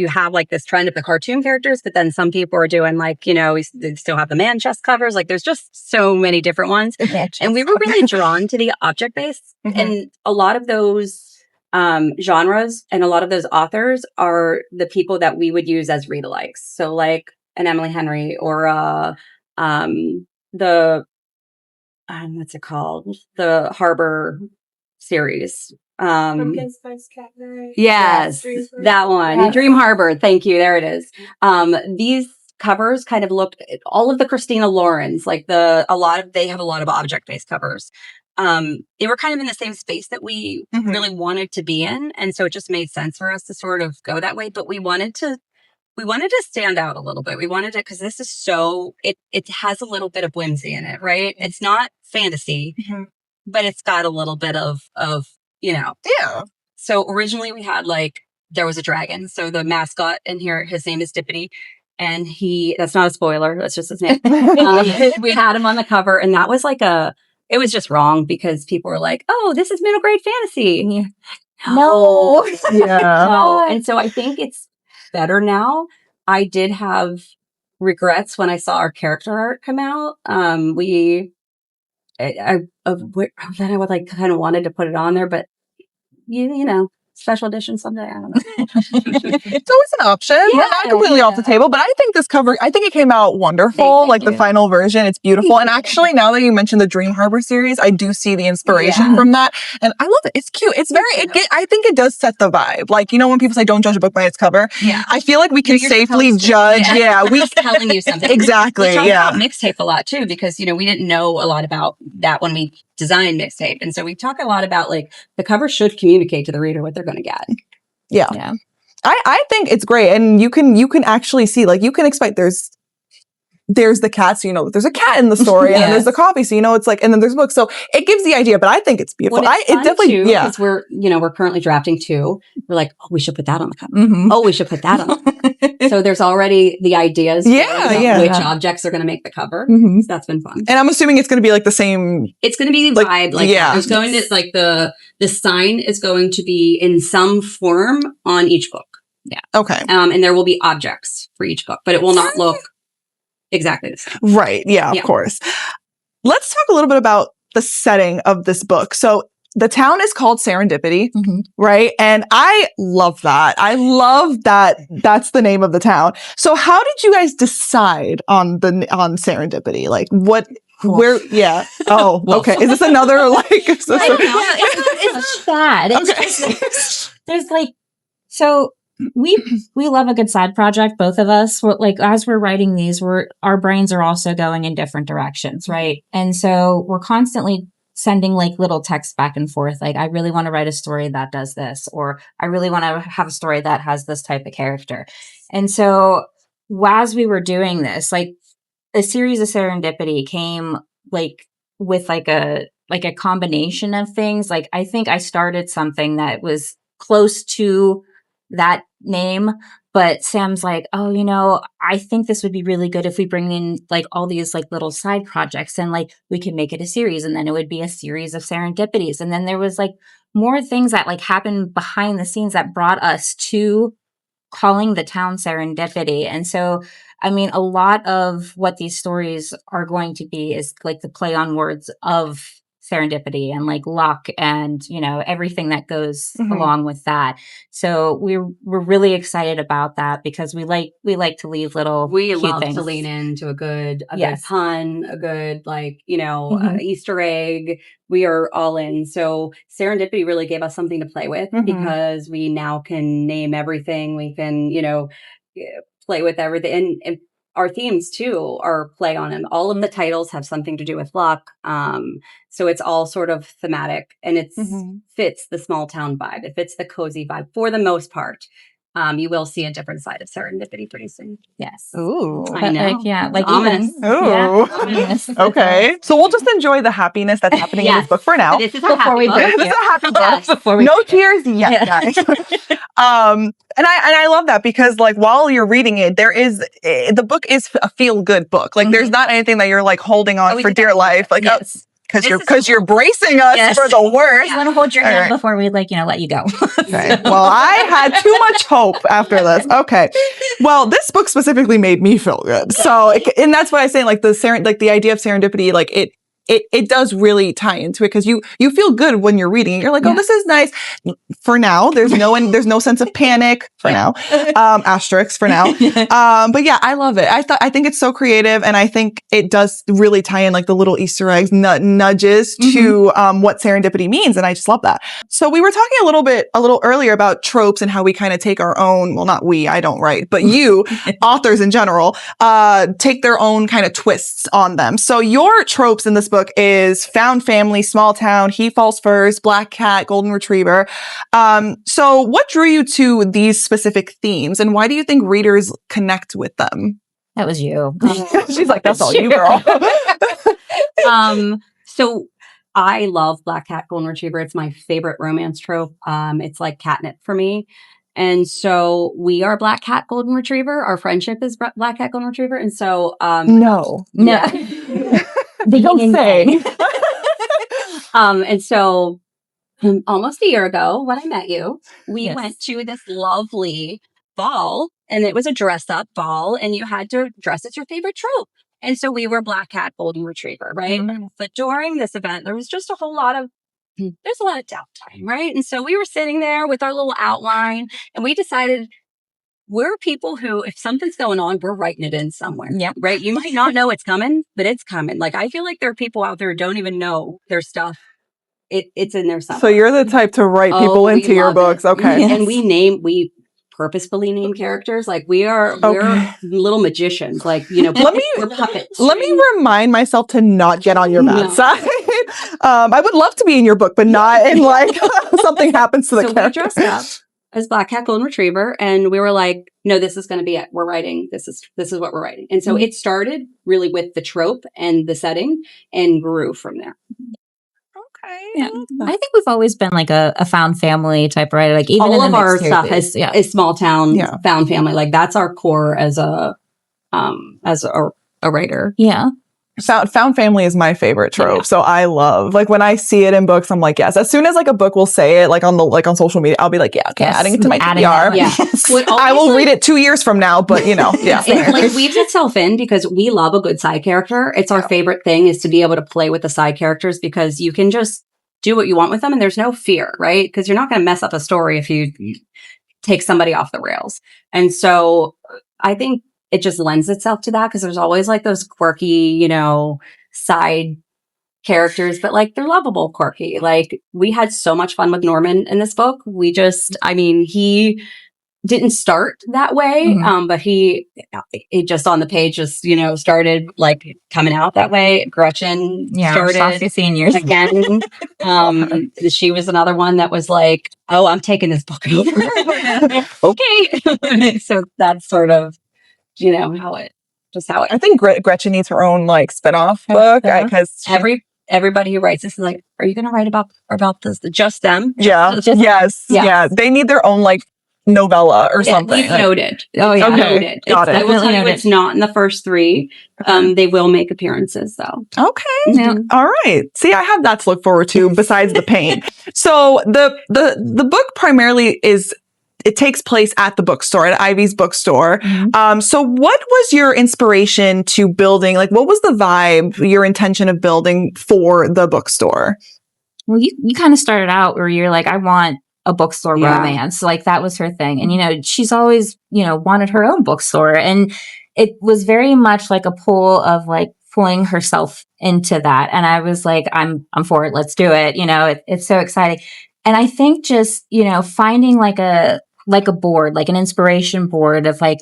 have this trend of the cartoon characters, but then some people are doing they still have the man chest covers. There's just so many different ones. And we were really drawn to the object-based, and a lot of those genres, and a lot of those authors are the people that we would use as read-alikes. So like an Emily Henry or the what's it called? The Harbor series. Pumpkin Spice Cabaret. Yes, that one. Yes. Dream Harbor. Thank you. There it is. These covers kind of looked all of the Christina Laurens, like they have a lot of object-based covers. They were kind of in the same space that we really wanted to be in. And so it just made sense for us to sort of go that way. But we wanted to stand out a little bit. We wanted it because this is it has a little bit of whimsy in it, right? It's not fantasy, but it's got a little bit of, Yeah. So originally we had there was a dragon. So the mascot in here, his name is Dippity. And that's not a spoiler. That's just his name. We had him on the cover, and that was it was just wrong because people were like, oh, this is middle grade fantasy. No. Yeah. No. And so I think it's better now. I did have regrets when I saw our character art come out. Then I would kind of wanted to put it on there, but you know, special edition someday. I don't know. It's always an option. Yeah, Not completely off the table, but I think this cover, it came out wonderful. Thank The you. final version, it's beautiful. And actually, now that you mentioned the Dream Harbor series, I do see the inspiration from that. And I love it. It's cute. It's I think it does set the vibe. When people say don't judge a book by its cover, I feel like we can safely judge. We're telling you something. Exactly. We talk about mixtape a lot too, because, we didn't know a lot about that when we designed mixtape. And so we talk a lot about the cover should communicate to the reader what they're going to get. Yeah. I think it's great. And you can actually see, you can expect there's the cat, so there's a cat in the story, and then there's the coffee, so it's and then there's books. So it gives the idea, but I think it's beautiful. Well, it definitely, because we're currently drafting 2. We're like, oh, we should put that on the cover. Oh, we should put that on. So there's already the ideas about which objects are going to make the cover. So that's been fun. And I'm assuming it's going to be the same. It's going to be the vibe. There's going to the sign is going to be in some form on each book. Yeah. Okay. And there will be objects for each book, but it will not look exactly the same. Right. Yeah, of course. Let's talk a little bit about the setting of this book. So the town is called Serendipity, right? And I love that. I love that that's the name of the town. So how did you guys decide on Serendipity? Where? Yeah. Oh, okay. Is this another It's not bad. It's there's so we love a good side project, both of us. As we're writing these, our brains are also going in different directions, right? And so we're constantly sending little texts back and forth. I really want to write a story that does this, or I really want to have a story that has this type of character. And so as we were doing this, a series of Serendipity came with a combination of things. I think I started something that was close to that name, but Sam's oh, I think this would be really good if we bring in all these little side projects, and we can make it a series, and then it would be a series of Serendipities. And then there was more things that happened behind the scenes that brought us to calling the town Serendipity. And so, a lot of what these stories are going to be is the play on words of serendipity and luck and everything that goes along with that. So we're really excited about that because we like to leave little cute love things. To lean into a good pun, a good Easter egg. We are all in. So Serendipity really gave us something to play with because we now can name everything. We can play with everything, and our themes too are play on them. All of the titles have something to do with luck. So it's all sort of thematic, and it fits the small town vibe. It fits the cozy vibe for the most part. You will see a different side of Serendipity pretty soon. Yes. Ooh. I know. Ominous. Ominous. Okay. So we'll just enjoy the happiness that's happening in this book for now. This is a happy book. This is a happy book. Before we no tears yet, guys. And I love that because while you're reading it, the book is a feel good book. There's not anything that you're holding on for dear life. Because you're bracing us for the worst. I want to hold your hand before we let you go. Right. Well, I had too much hope after this. Okay. Well, this book specifically made me feel good. So, and that's why I say the idea of serendipity, it does really tie into it because you feel good when you're reading it. You're like, oh, this is nice. For now, there's no sense of panic for now. Asterisks for now. But yeah, I love it. I think it's so creative, and I think it does really tie in like the little Easter eggs, nudges to what serendipity means, and I just love that. So we were talking a little earlier about tropes and how we kind of take our own. Well, not we. I don't write, but you authors in general take their own kind of twists on them. So your tropes in this book is found family, small town, he falls first, black cat, golden retriever. So what drew you to these specific themes, and why do you think readers connect with them? That was you. She's like, that's all you, girl. So I love black cat, golden retriever. It's my favorite romance trope. It's like catnip for me. And so we are black cat, golden retriever. Our friendship is black cat, golden retriever. And so, No. They don't say. And so almost a year ago when I met you, we went to this lovely ball, and it was a dress up ball, and you had to dress as your favorite trope. And so we were black cat, golden retriever, right? But during this event, there was just a lot of downtime, right? And so we were sitting there with our little outline, and we decided we're people who, if something's going on, we're writing it in somewhere, right? You might not know it's coming, but it's coming. Like, I feel like there are people out there who don't even know their stuff. It's in there somewhere. So you're the type to write people into your books. Okay. And we purposefully name characters. Like we're little magicians. Like, we're puppets. Let me remind myself to not get on your bad side. I would love to be in your book, but not in like something happens to the character. We dressed up as black cat, golden retriever, and we were like, no, this is going to be it. We're writing. This is what we're writing. And so it started really with the trope and the setting, and grew from there. Okay. Yeah. I think we've always been like a found family type writer. Like even all of our stuff is small town found family. Like that's our core as a writer. Yeah. Found family is my favorite trope. So I love, like, when I see it in books, I'm like, yes. As soon as like a book will say it, like on social media, I'll be like, adding it to my TBR. I will read it 2 years from now, but it like weaves itself in because we love a good side character. It's our favorite thing is to be able to play with the side characters because you can just do what you want with them and there's no fear, right? Because you're not going to mess up a story if you take somebody off the rails. And so I think it just lends itself to that because there's always like those quirky, side characters, but like they're lovable, quirky. Like we had so much fun with Norman in this book. He didn't start that way, but he just on the page just, started like coming out that way. Gretchen started seniors again. She was another one that was like, oh, I'm taking this book over. Okay. So that's sort of, how it. I think Gretchen needs her own like spinoff book because everybody who writes this is like, are you going to write about this? Just them? They need their own like novella or something. Noted. Oh yeah, noted. Got it. I will tell you, it's not in the first 3. They will make appearances though. Okay. All right. See, I have that to look forward to besides the pain. So the book primarily it takes place at the bookstore, at Ivy's bookstore. So what was your inspiration to building, like what was the vibe, your intention of building for the bookstore? Well, you kind of started out where you're like, I want a bookstore romance. Like that was her thing. And, she's always, wanted her own bookstore. And it was very much like a pull of like pulling herself into that. And I was like, I'm for it. Let's do it. It's so exciting. And I think just, finding like a board, like an inspiration board of like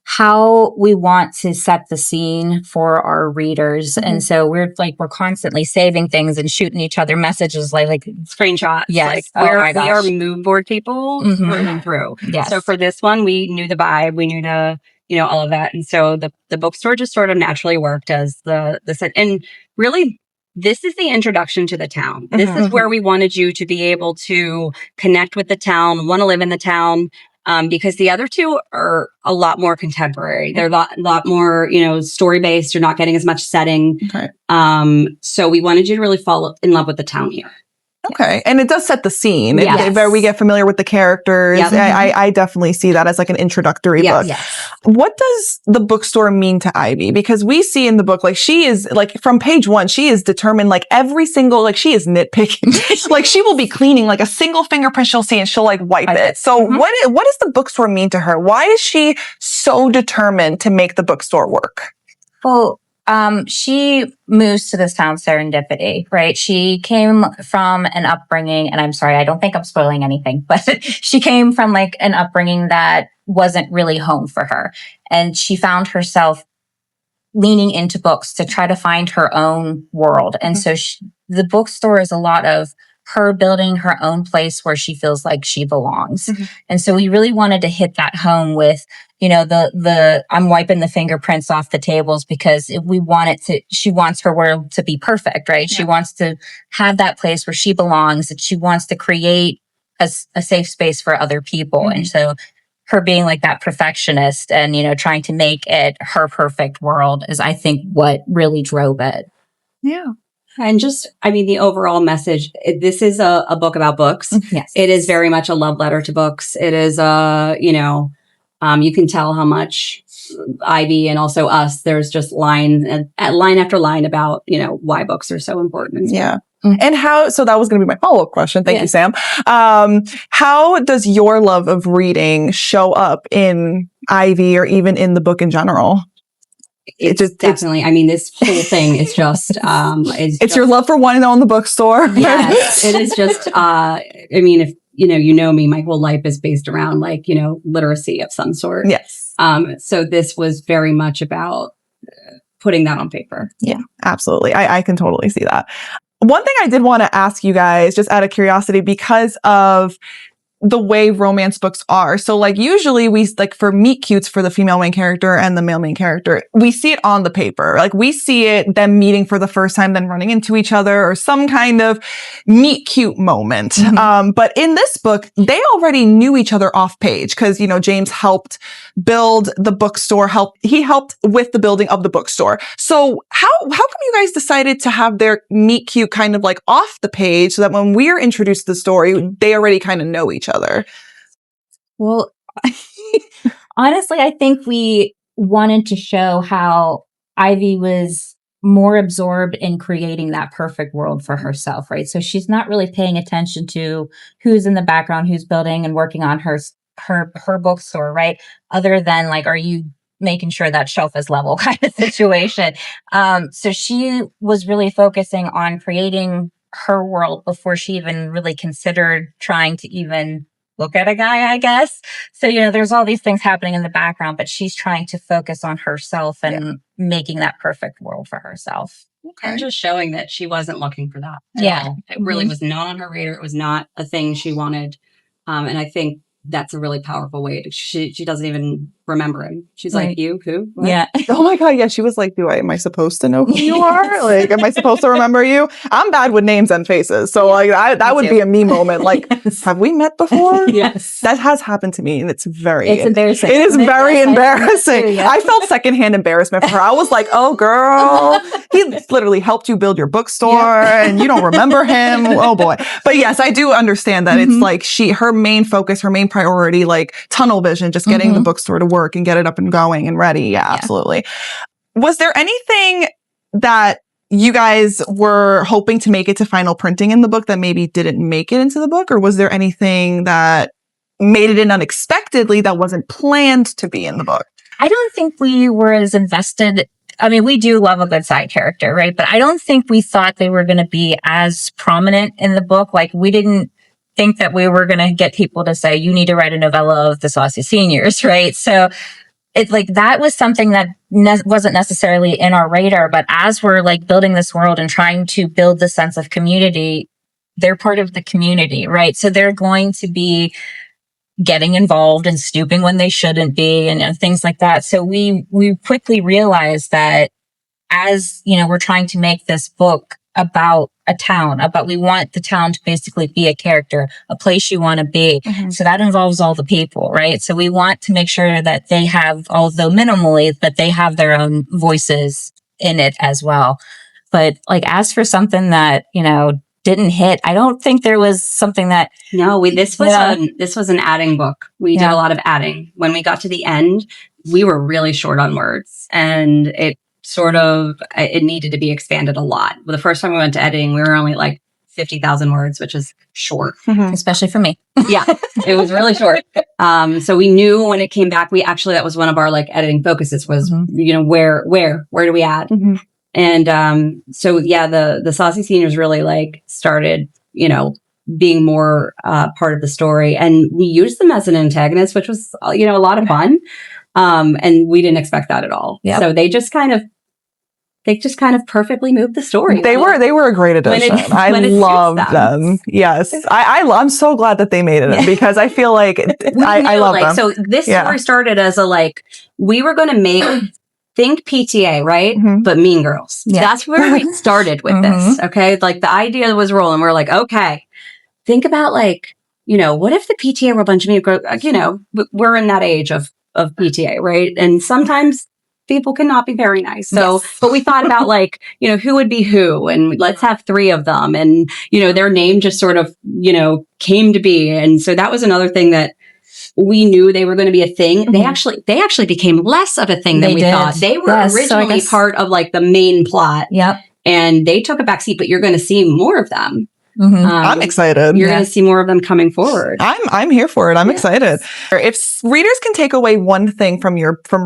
how we want to set the scene for our readers. And so we're constantly saving things and shooting each other messages like screenshots. Yes. Like we are mood board people through and through. Yes. So for this one, we knew the vibe, we knew all of that. And so the bookstore just sort of naturally worked as the set. And really, this is the introduction to the town. This is where we wanted you to be able to connect with the town, want to live in the town, because the other 2 are a lot more contemporary. They're a lot more, story-based. You're not getting as much setting. Okay. So we wanted you to really fall in love with the town here. Okay. And it does set the scene. Yes. We get familiar with the characters. Yep. I definitely see that as like an introductory Yes. book. Yes. What does the bookstore mean to Ivy? Because we see in the book, like she is like from page 1, she is determined like every single, like she is nitpicking. Like she will be cleaning like a single fingerprint she'll see and she'll like wipe it. So what does the bookstore mean to her? Why is she so determined to make the bookstore work? Well, she moves to this town serendipity, right? She came from an upbringing, and I'm sorry, I don't think I'm spoiling anything, but she came from like an upbringing that wasn't really home for her. And she found herself leaning into books to try to find her own world. And so the bookstore is a lot of her building her own place where she feels like she belongs. And so we really wanted to hit that home with, you know, the I'm wiping the fingerprints off the tables because we want it to, she wants her world to be perfect, right? Yeah. She wants to have that place where she belongs, and she wants to create a safe space for other people. And so her being like that perfectionist and, you know, trying to make it her perfect world is, I think, what really drove it. Yeah. And just, I mean, the overall message, this is a book about books. Yes. It is very much a love letter to books. It is, you know, you can tell how much Ivy and also us, there's just line after line about, you know, why books are so important. Yeah. And so that was going to be my follow-up question. Thank you, Sam. How does your love of reading show up in Ivy or even in the book in general? It's definitely, I mean, this whole thing is just, it's your love for wanting to own the bookstore. Yes, it is just, I mean, if, you know me, my whole life is based around like, you know, literacy of some sort. Yes. So this was very much about putting that on paper. Yeah, absolutely. I can totally see that. One thing I did want to ask you guys, just out of curiosity, because of the way romance books are. So like usually we like for meet cutes for the female main character and the male main character, we see it on the paper. Like we see it them meeting for the first time, then running into each other or some kind of meet cute moment. But in this book, they already knew each other off page because, you know, James helped build the bookstore, he helped with the building of the bookstore. So how come you guys decided to have their meet cute kind of like off the page so that when we're introduced to the story, they already kind of know each other? Well, honestly, I think we wanted to show how Ivy was more absorbed in creating that perfect world for herself, right? So she's not really paying attention to who's in the background, who's building and working on her bookstore, right? Other than like, are you making sure that shelf is level kind of situation. So she was really focusing on creating her world before she even really considered trying to even look at a guy, I guess. So, you know, there's all these things happening in the background, but she's trying to focus on herself and making that perfect world for herself. Okay. And just showing that she wasn't looking for that. Yeah. It really was not on her radar. It was not a thing she wanted. And I think that's a really powerful way to, she doesn't even remember him. She's like, you, who? What? Yeah. Oh my God. Yeah. She was like, am I supposed to know who you are? Like, am I supposed to remember you? I'm bad with names and faces. So like that would be a me moment. Like, have we met before? Yes. That has happened to me. And it's embarrassing. It is very embarrassing. Yeah. I felt secondhand embarrassment for her. I was like, oh girl, he literally helped you build your bookstore and you don't remember him. Oh boy. But yes, I do understand that it's like her main focus, her main priority, like tunnel vision, just getting the bookstore to work and get it up and going and ready. Yeah, absolutely. Was there anything that you guys were hoping to make it to final printing in the book that maybe didn't make it into the book? Or was there anything that made it in unexpectedly that wasn't planned to be in the book? I don't think we were as invested. I mean, we do love a good side character, right? But I don't think we thought they were going to be as prominent in the book. Like we didn't think that we were going to get people to say, you need to write a novella of the Saucy Seniors, right? So it's like, that was something that wasn't necessarily in our radar, but as we're like building this world and trying to build the sense of community, they're part of the community, right? So they're going to be getting involved and snooping when they shouldn't be and things like that. So we quickly realized that as, you know, we're trying to make this book about a town, we want the town to basically be a character, a place you want to be. So that involves all the people, right? So we want to make sure that they have, although minimally, but they have their own voices in it as well. But like, as for something that, you know, didn't hit. I don't think there was something that No, this was an adding book. We did a lot of adding. When we got to the end, we were really short on words, and it needed to be expanded a lot. The first time we went to editing, we were only like 50,000 words, which is short, especially for me. Yeah, it was really short. So we knew when it came back, that was one of our like editing focuses was, where do we add? And so the Saucy Seniors really like started, being more part of the story, and we used them as an antagonist, which was a lot of fun. And we didn't expect that at all. Yep. So they just kind of perfectly moved the story. They were a great addition. I loved them. Yes. I'm so glad that they made it because I feel like I love them. So this story started as we were going to make think PTA, right? But Mean Girls. Yeah. That's where we started with this. Okay. Like the idea was rolling. We're like, okay, think about what if the PTA were a bunch of Mean Girls? We're in that age of PTA, right? And sometimes people cannot be very nice. So, but we thought about who would be who, and let's have 3 of them. And, their name just sort of, came to be. And so that was another thing that we knew they were going to be a thing. They actually became less of a thing than we thought. They were originally part of the main plot. Yep. And they took a backseat, but you're going to see more of them. I'm excited. You're going to see more of them coming forward. I'm here for it. I'm excited. If readers can take away one thing from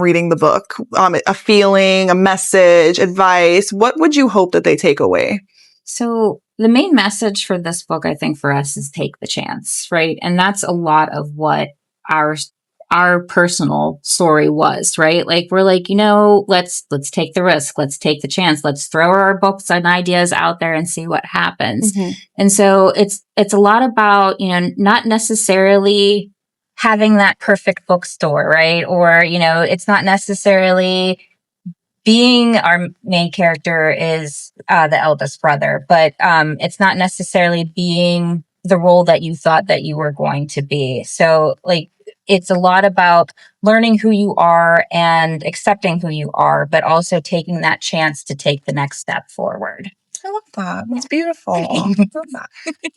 reading the book, a feeling, a message, advice, what would you hope that they take away? So the main message for this book, I think for us, is take the chance, right? And that's a lot of what our personal story was, right? Like we're like, let's take the risk. Let's take the chance. Let's throw our books and ideas out there and see what happens. And so it's a lot about, not necessarily having that perfect bookstore, right? Or, it's not necessarily being our main character is the eldest brother, but it's not necessarily being the role that you thought that you were going to be. So it's a lot about learning who you are and accepting who you are, but also taking that chance to take the next step forward. I love that. That's beautiful. I love that.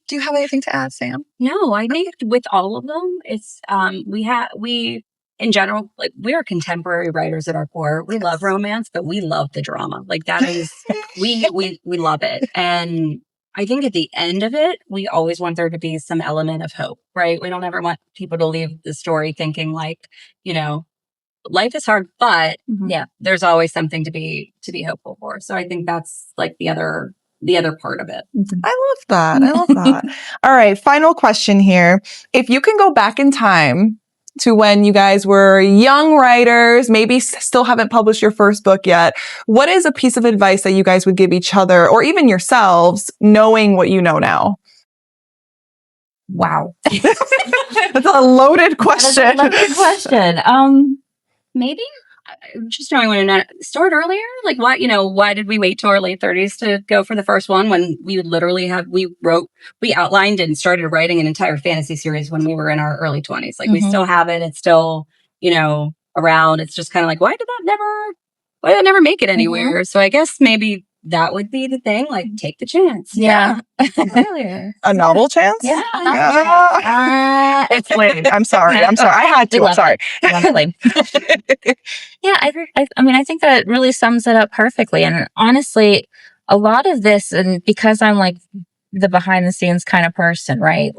Do you have anything to add, Sam? No, I think with all of them, it's we in general, we are contemporary writers at our core. We love romance, but we love the drama. That is we love it. And I think at the end of it, we always want there to be some element of hope, right? We don't ever want people to leave the story thinking life is hard, but there's always something to be hopeful for. So I think that's the other part of it. I love that. All right. Final question here. If you can go back in time to when you guys were young writers, maybe still haven't published your first book yet, what is a piece of advice that you guys would give each other or even yourselves, knowing what you know now? Wow. That's a loaded question. Maybe just knowing when to start earlier. Why did we wait till our late 30s to go for the first one when we would literally we outlined and started writing an entire fantasy series when we were in our early 20s. We still have it. It's still, around. It's just kind of why did that never make it anywhere? So I guess maybe that would be the thing. Take the chance. Yeah. Earlier. A novel chance? Yeah. It's lame. I'm sorry. I had to. I'm sorry. Yeah. I think that really sums it up perfectly. And honestly, a lot of this, and because I'm the behind the scenes kind of person, right?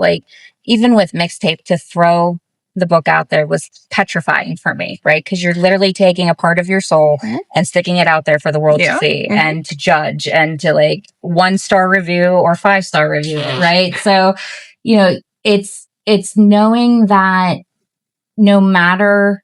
Even with Mixtape, to throw the book out there was petrifying for me, right? Because you're literally taking a part of your soul and sticking it out there for the world to see and to judge and to 1-star review or 5-star review, right? So, it's knowing that no matter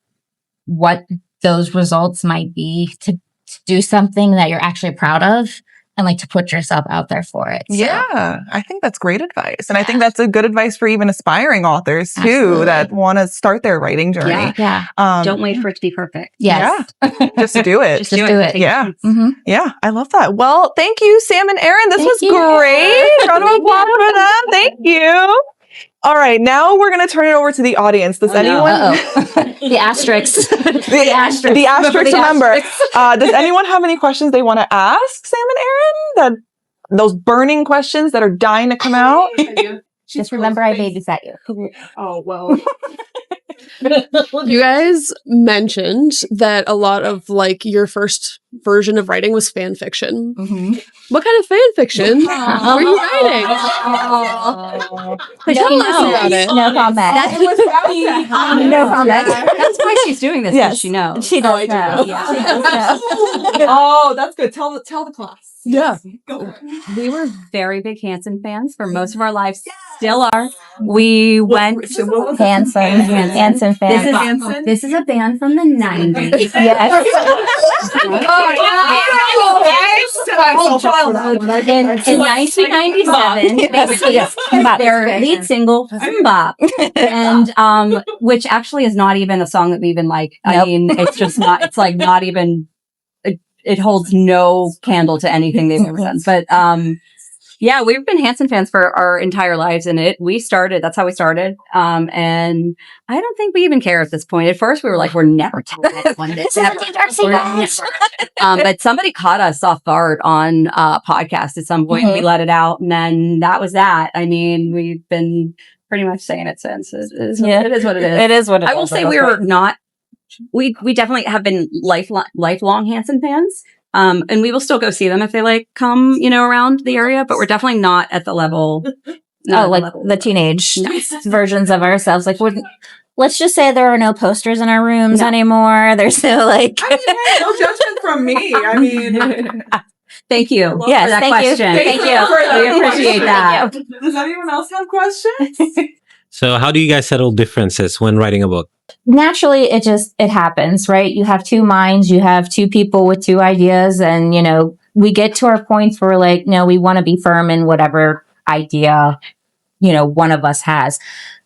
what those results might be, to do something that you're actually proud of and to put yourself out there for it. So. Yeah, I think that's great advice. And I think that's a good advice for even aspiring authors too, that want to start their writing journey. Yeah. Don't wait for it to be perfect. Yes. Yeah. Just do it. Just do it. Yeah. Yeah. I love that. Well, thank you, Sam and Erin. This was great. Round of applause for them. Thank you. All right, now we're going to turn it over to the audience. Does anyone... The asterisks. The asterisks, remember. Does anyone have any questions they want to ask Sam and Erin? those burning questions that are dying to come out. Just remember I babysat you. Oh, well. You guys mentioned that a lot of like your first version of writing was fan fiction. What kind of fan fiction were you writing? Tell us about it. No comment. No comment. That's why she's doing this. Yes. She knows. She does I do know. know. Yeah, she does know. Oh, that's good. Tell the class. Yeah. We were very big Hanson fans for most of our lives. Still are. We went. Hanson fan. This is a band from the 90s. Yes. In 1997, their lead single, Bop, and which actually is not even a song that we even like. I mean, it's just not. It's like not even. It holds no candle to anything they've ever done. But yeah, we've been Hanson fans for our entire lives, and that's how we started. And I don't think we even care at this point. At first, we were like, we're never telling anyone this. But somebody caught us off guard on a podcast at some point, and we let it out, and then that was that. I mean, we've been pretty much saying it since. It is what it is. It is what it is. I will say we were not. We definitely have been lifelong Hanson fans. And we will still go see them if they like come, around the area, but we're definitely not at the level. The teenage versions of ourselves. Like, let's just say there are no posters in our rooms anymore. There's no like. I mean, hey, no judgment from me. I mean, thank you for that thank question. you. Thank you. We appreciate that. Does anyone else have questions? So how do you guys settle differences when writing a book? Naturally, it happens, right? You have two minds, you have two people with two ideas, and, we get to our points where we're like, no, we want to be firm in whatever idea, one of us has.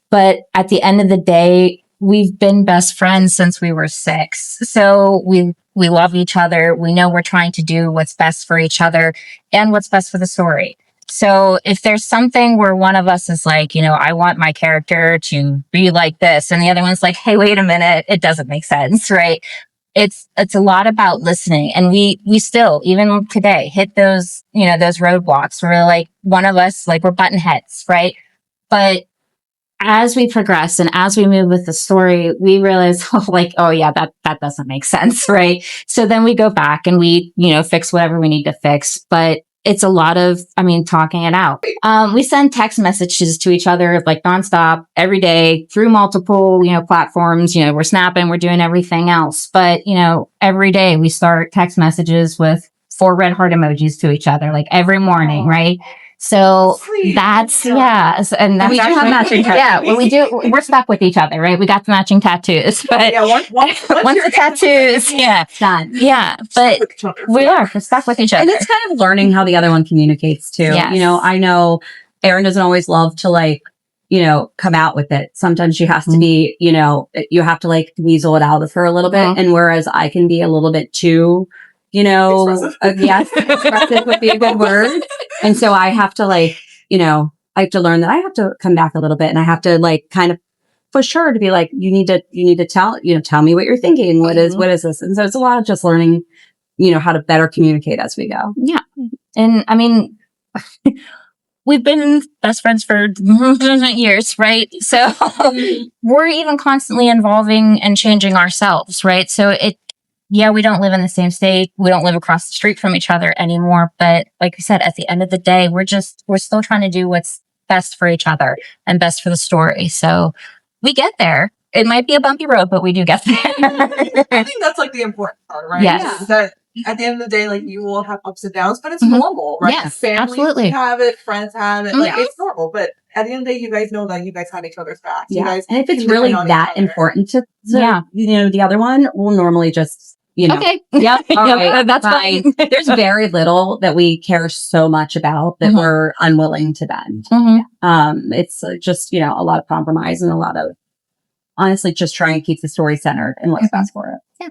But at the end of the day, we've been best friends since we were 6. So we love each other. We know we're trying to do what's best for each other and what's best for the story. So if there's something where one of us is like, I want my character to be like this, and the other one's like, hey, wait a minute, it doesn't make sense, right? It's a lot about listening. And we still, even today, hit those, those roadblocks where like one of us, like we're button heads, right? But as we progress and as we move with the story, we realize, that doesn't make sense, right? So then we go back and we, fix whatever we need to fix. But it's a lot of, talking it out. We send text messages to each other like nonstop every day through multiple, platforms. We're snapping, we're doing everything else. But, every day we start text messages with 4 red heart emojis to each other, like every morning, right? So that's, and that's we do have matching tattoos. Yeah, well, we're stuck with each other, right? We got the matching tattoos, but once the tattoos, Done. yeah, but we're stuck with each other. And it's kind of learning how the other one communicates too. Yes. I know Erin doesn't always love to come out with it. Sometimes she has to be, you have to weasel it out of her a little bit. And whereas I can be a little bit too, expressive would be a good word. And so I have to I have to learn that I have to come back a little bit, and I have to kind of push her to be like, you need to tell me what you're thinking. What is this? And so it's a lot of just learning, how to better communicate as we go. Yeah. And we've been best friends for years, right? So we're even constantly evolving and changing ourselves, right? So we don't live in the same state. We don't live across the street from each other anymore. But like we said, at the end of the day, we're still trying to do what's best for each other and best for the story. So we get there. It might be a bumpy road, but we do get there. I think that's the important part, right? Yes. Yeah. That at the end of the day, you will have ups and downs, but it's normal, right? Yes, Families absolutely. have it, friends have it. It's normal. But at the end of the day, you guys know that you guys have each other's backs. Yeah. You guys and if it's can really depend on that each other. important to the other one, we'll normally just, Okay. Yep. All right, that's fine. There's very little that we care so much about that we're unwilling to bend. It's just, a lot of compromise and a lot of, honestly, just trying to keep the story centered and what's best for it. Yeah.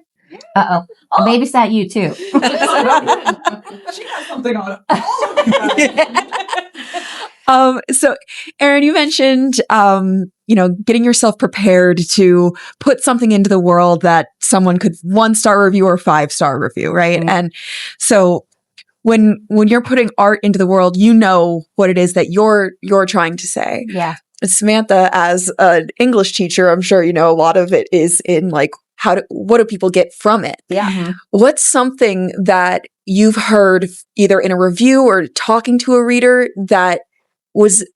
I babysat you too. She has something on it. So Erin, you mentioned, getting yourself prepared to put something into the world that someone could 1-star review or 5-star review, right? And so when you're putting art into the world, you know what it is that you're trying to say. Yeah. Samantha, as an English teacher, I'm sure you know a lot of it is in like what do people get from it? Yeah. Mm-hmm. What's something that you've heard either in a review or talking to a reader that was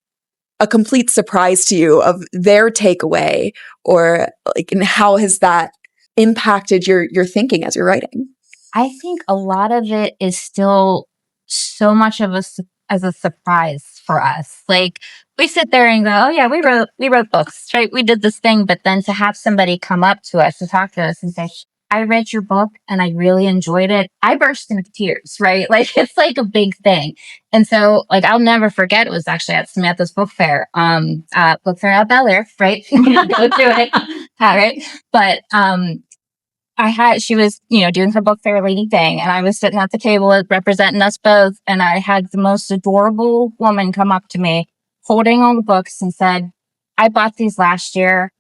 a complete surprise to you of their takeaway, or like, and how has that impacted your thinking as you're writing? I think a lot of it is still so much of as a surprise for us. Like we sit there and go, "Oh yeah, we wrote books, right? We did this thing." But then to have somebody come up to us to talk to us and say, "I read your book and I really enjoyed it," I burst into tears, right? Like it's like a big thing. And so like I'll never forget, it was actually at Samantha's book fair at Bel Air, right? Go do it. All right. But she was, doing her book fair lady thing, and I was sitting at the table representing us both, and I had the most adorable woman come up to me holding all the books and said, "I bought these last year.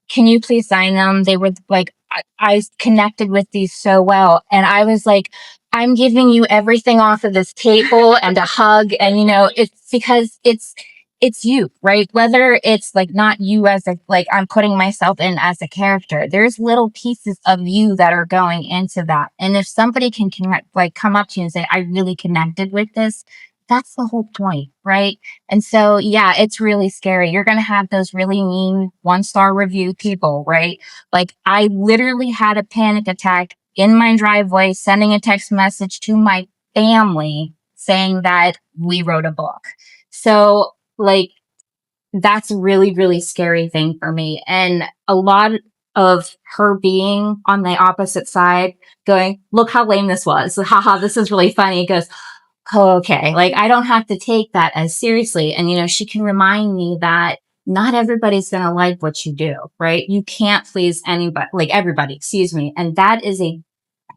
Can you please sign them?" They were like, I connected with these so well. And I was like, I'm giving you everything off of this table and a hug. And, it's because it's you, right? Whether it's like not you as I'm putting myself in as a character, there's little pieces of you that are going into that. And if somebody can come up to you and say, "I really connected with this," that's the whole point, right? And so, yeah, it's really scary. You're going to have those really mean 1-star review people, right? Like I literally had a panic attack in my driveway, sending a text message to my family saying that we wrote a book. So like, that's a really, really scary thing for me. And a lot of her being on the opposite side going, "Look how lame this was. Haha, this is really funny." It goes, "Oh, okay. Like I don't have to take that as seriously." And, she can remind me that not everybody's going to like what you do, right? You can't please anybody, everybody, excuse me. And that is a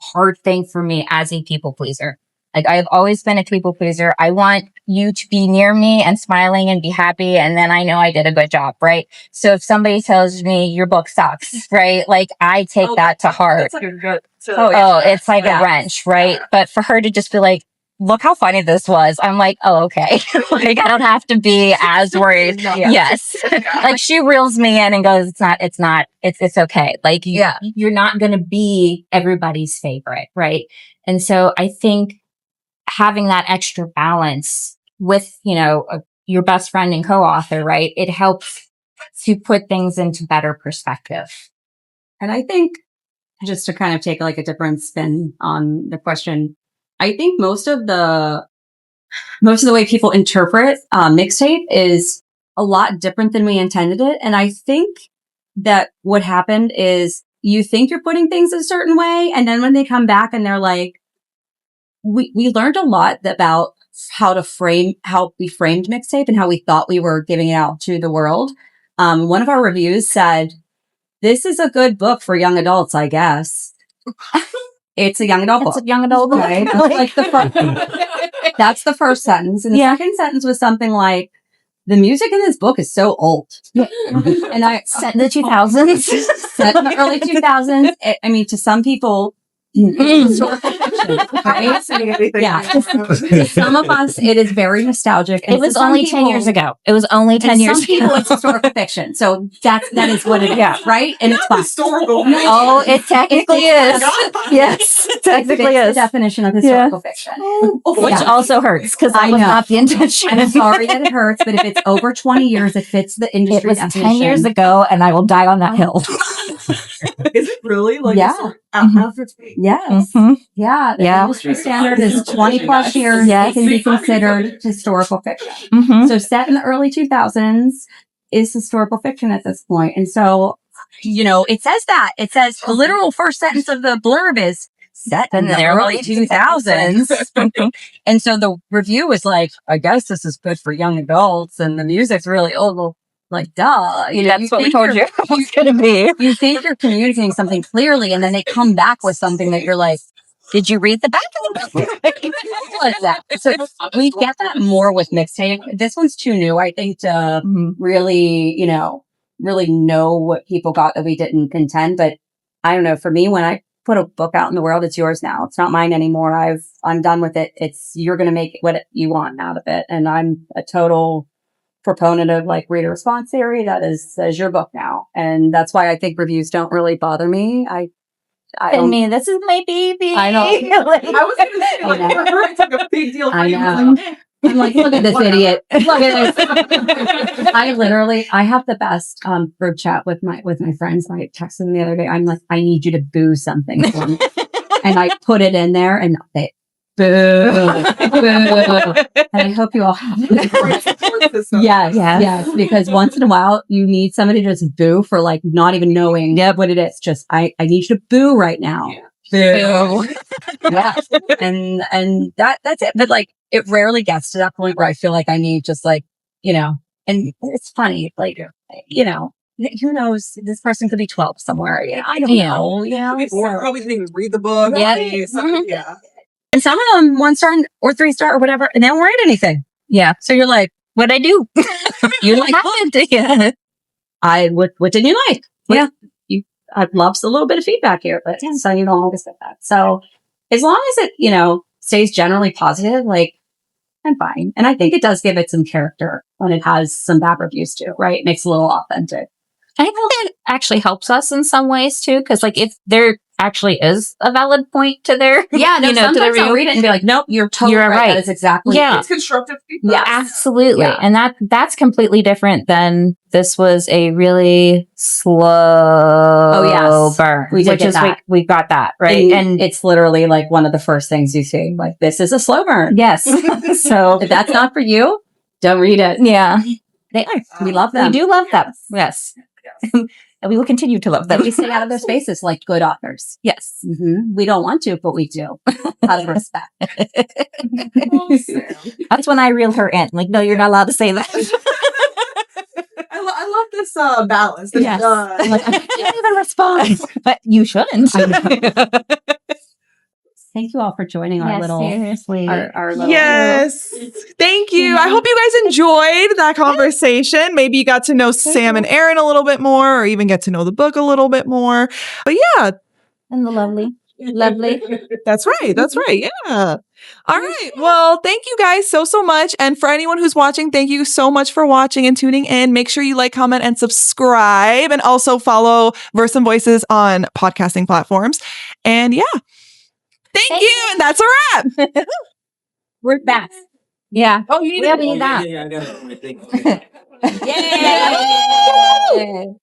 hard thing for me as a people pleaser. Like I've always been a people pleaser. I want you to be near me and smiling and be happy. And then I know I did a good job, right? So if somebody tells me your book sucks, right? Like I take that to heart. It's like a wrench, right? But for her to just be like, "Look how funny this was," I'm like, "Oh, okay." Like I don't have to be as worried. Yes. Like she reels me in and goes, it's okay. Like you're not going to be everybody's favorite. Right. And so I think having that extra balance with, your best friend and co-author, right? It helps to put things into better perspective. And I think just to kind of take like a different spin on the question, I think most of the way people interpret mixtape is a lot different than we intended it. And I think that what happened is you think you're putting things a certain way, and then when they come back and they're like, we learned a lot about how we framed mixtape and how we thought we were giving it out to the world. One of our reviews said, "This is a good book for young adults, I guess." It's a young adult book. It's a young adult book. Right? That's the first sentence. And the second sentence was something like, "The music in this book is so old." And Set in the 2000s. Set in the early 2000s. I mean, to some people, historical fiction, right? Yeah. To some of us, it is very nostalgic. And it was only 10 years ago. It was only 10 years ago. Some people, it's historical fiction. So that is what it is, right? And it's fun. Historical. Oh, it technically is. Yes, it technically is. The definition of historical fiction. Which also hurts because that was not the intention. I'm sorry that it hurts, but if it's over 20 years, it fits the industry definition. It was 10 years ago, and I will die on that hill. Is it really? Like, yeah. Yes. Mm-hmm. Yeah. The industry standard is 20 plus years. Yes. It can be considered historical fiction. Mm-hmm. So set in the early 2000s is historical fiction at this point. And so, it says that. It says the literal first sentence of the blurb is set in the early 2000s. And so the review was like, "I guess this is good for young adults and the music's really old." Well, like, duh. That's what we told you it was going to be. You think you're communicating something clearly, and then they come back with something that you're like, "Did you read the back of the book?" What is that? So we get that more with mixtape. This one's too new, I think, to really know what people got that we didn't intend. But I don't know. For me, when I put a book out in the world, it's yours now. It's not mine anymore. I'm done with it. You're going to make what you want out of it. And I'm a total proponent of like reader response theory. That is your book now. And that's why I think reviews don't really bother me. I And me, this is my baby. I know. I was going to say, like, I know. for her, it's like a big deal. For I you. know. It's like, I'm like, look at this idiot. Look at this. I have the best group chat with my friends. I texted them the other day. I'm like, I need you to boo something for me. And I put it in there and they boo. And I hope you all have it. Yes. Because once in a while you need somebody to just boo for like not even knowing what it is. Just I need you to boo right now. Boo. Yeah. And that's it. But like it rarely gets to that point where I feel like I need just like, and it's funny, like, who knows? This person could be 12 somewhere. I don't know. Probably didn't even read the book. Yeah. Yeah. And some of them 1-star or 3-star or whatever, and they don't write anything. Yeah. So you're like, What'd I do? you're like, Yeah. what did you like? I'd love a little bit of feedback here, but so you don't always get that. So as long as it, stays generally positive, like I'm fine. And I think it does give it some character when it has some bad reviews too, right? It makes it a little authentic. I think that actually helps us in some ways too, because like if there actually is a valid point to their, To the review, I'll read it and be like, nope, you're totally right. That is exactly It's constructive feedback. absolutely. Yeah. And that's completely different than this was a really slow burn. We did get that. We got that, right? And it's literally like one of the first things you see, like, this is a slow burn. yes. So If that's not for you, don't read it. yeah, they are. We love them. We do love them. Yes. And we will continue to love them. We stay out of their spaces like good authors. Yes. Mm-hmm. We don't want to, but we do. Out of respect. That's when I reel her in. Like, no, you're not allowed to say that. I love this balance. This, Yes. Like, I can't even respond. But you shouldn't. Thank you all for joining our little, seriously. our little. Yes. Thank you. I hope you guys enjoyed that conversation. Maybe you got to know Sam and Erin a little bit more, or even get to know the book a little bit more. But yeah. And the lovely. That's right. That's right. Yeah. All right. Well, thank you guys so much. And for anyone who's watching, thank you so much for watching and tuning in. Make sure you like, comment, and subscribe. And also follow Verse and Voices on podcasting platforms. And yeah. Thank you. And that's a wrap. We're back. Yeah. Oh, you We need that. Yeah, I got it. I think. Okay. Yay!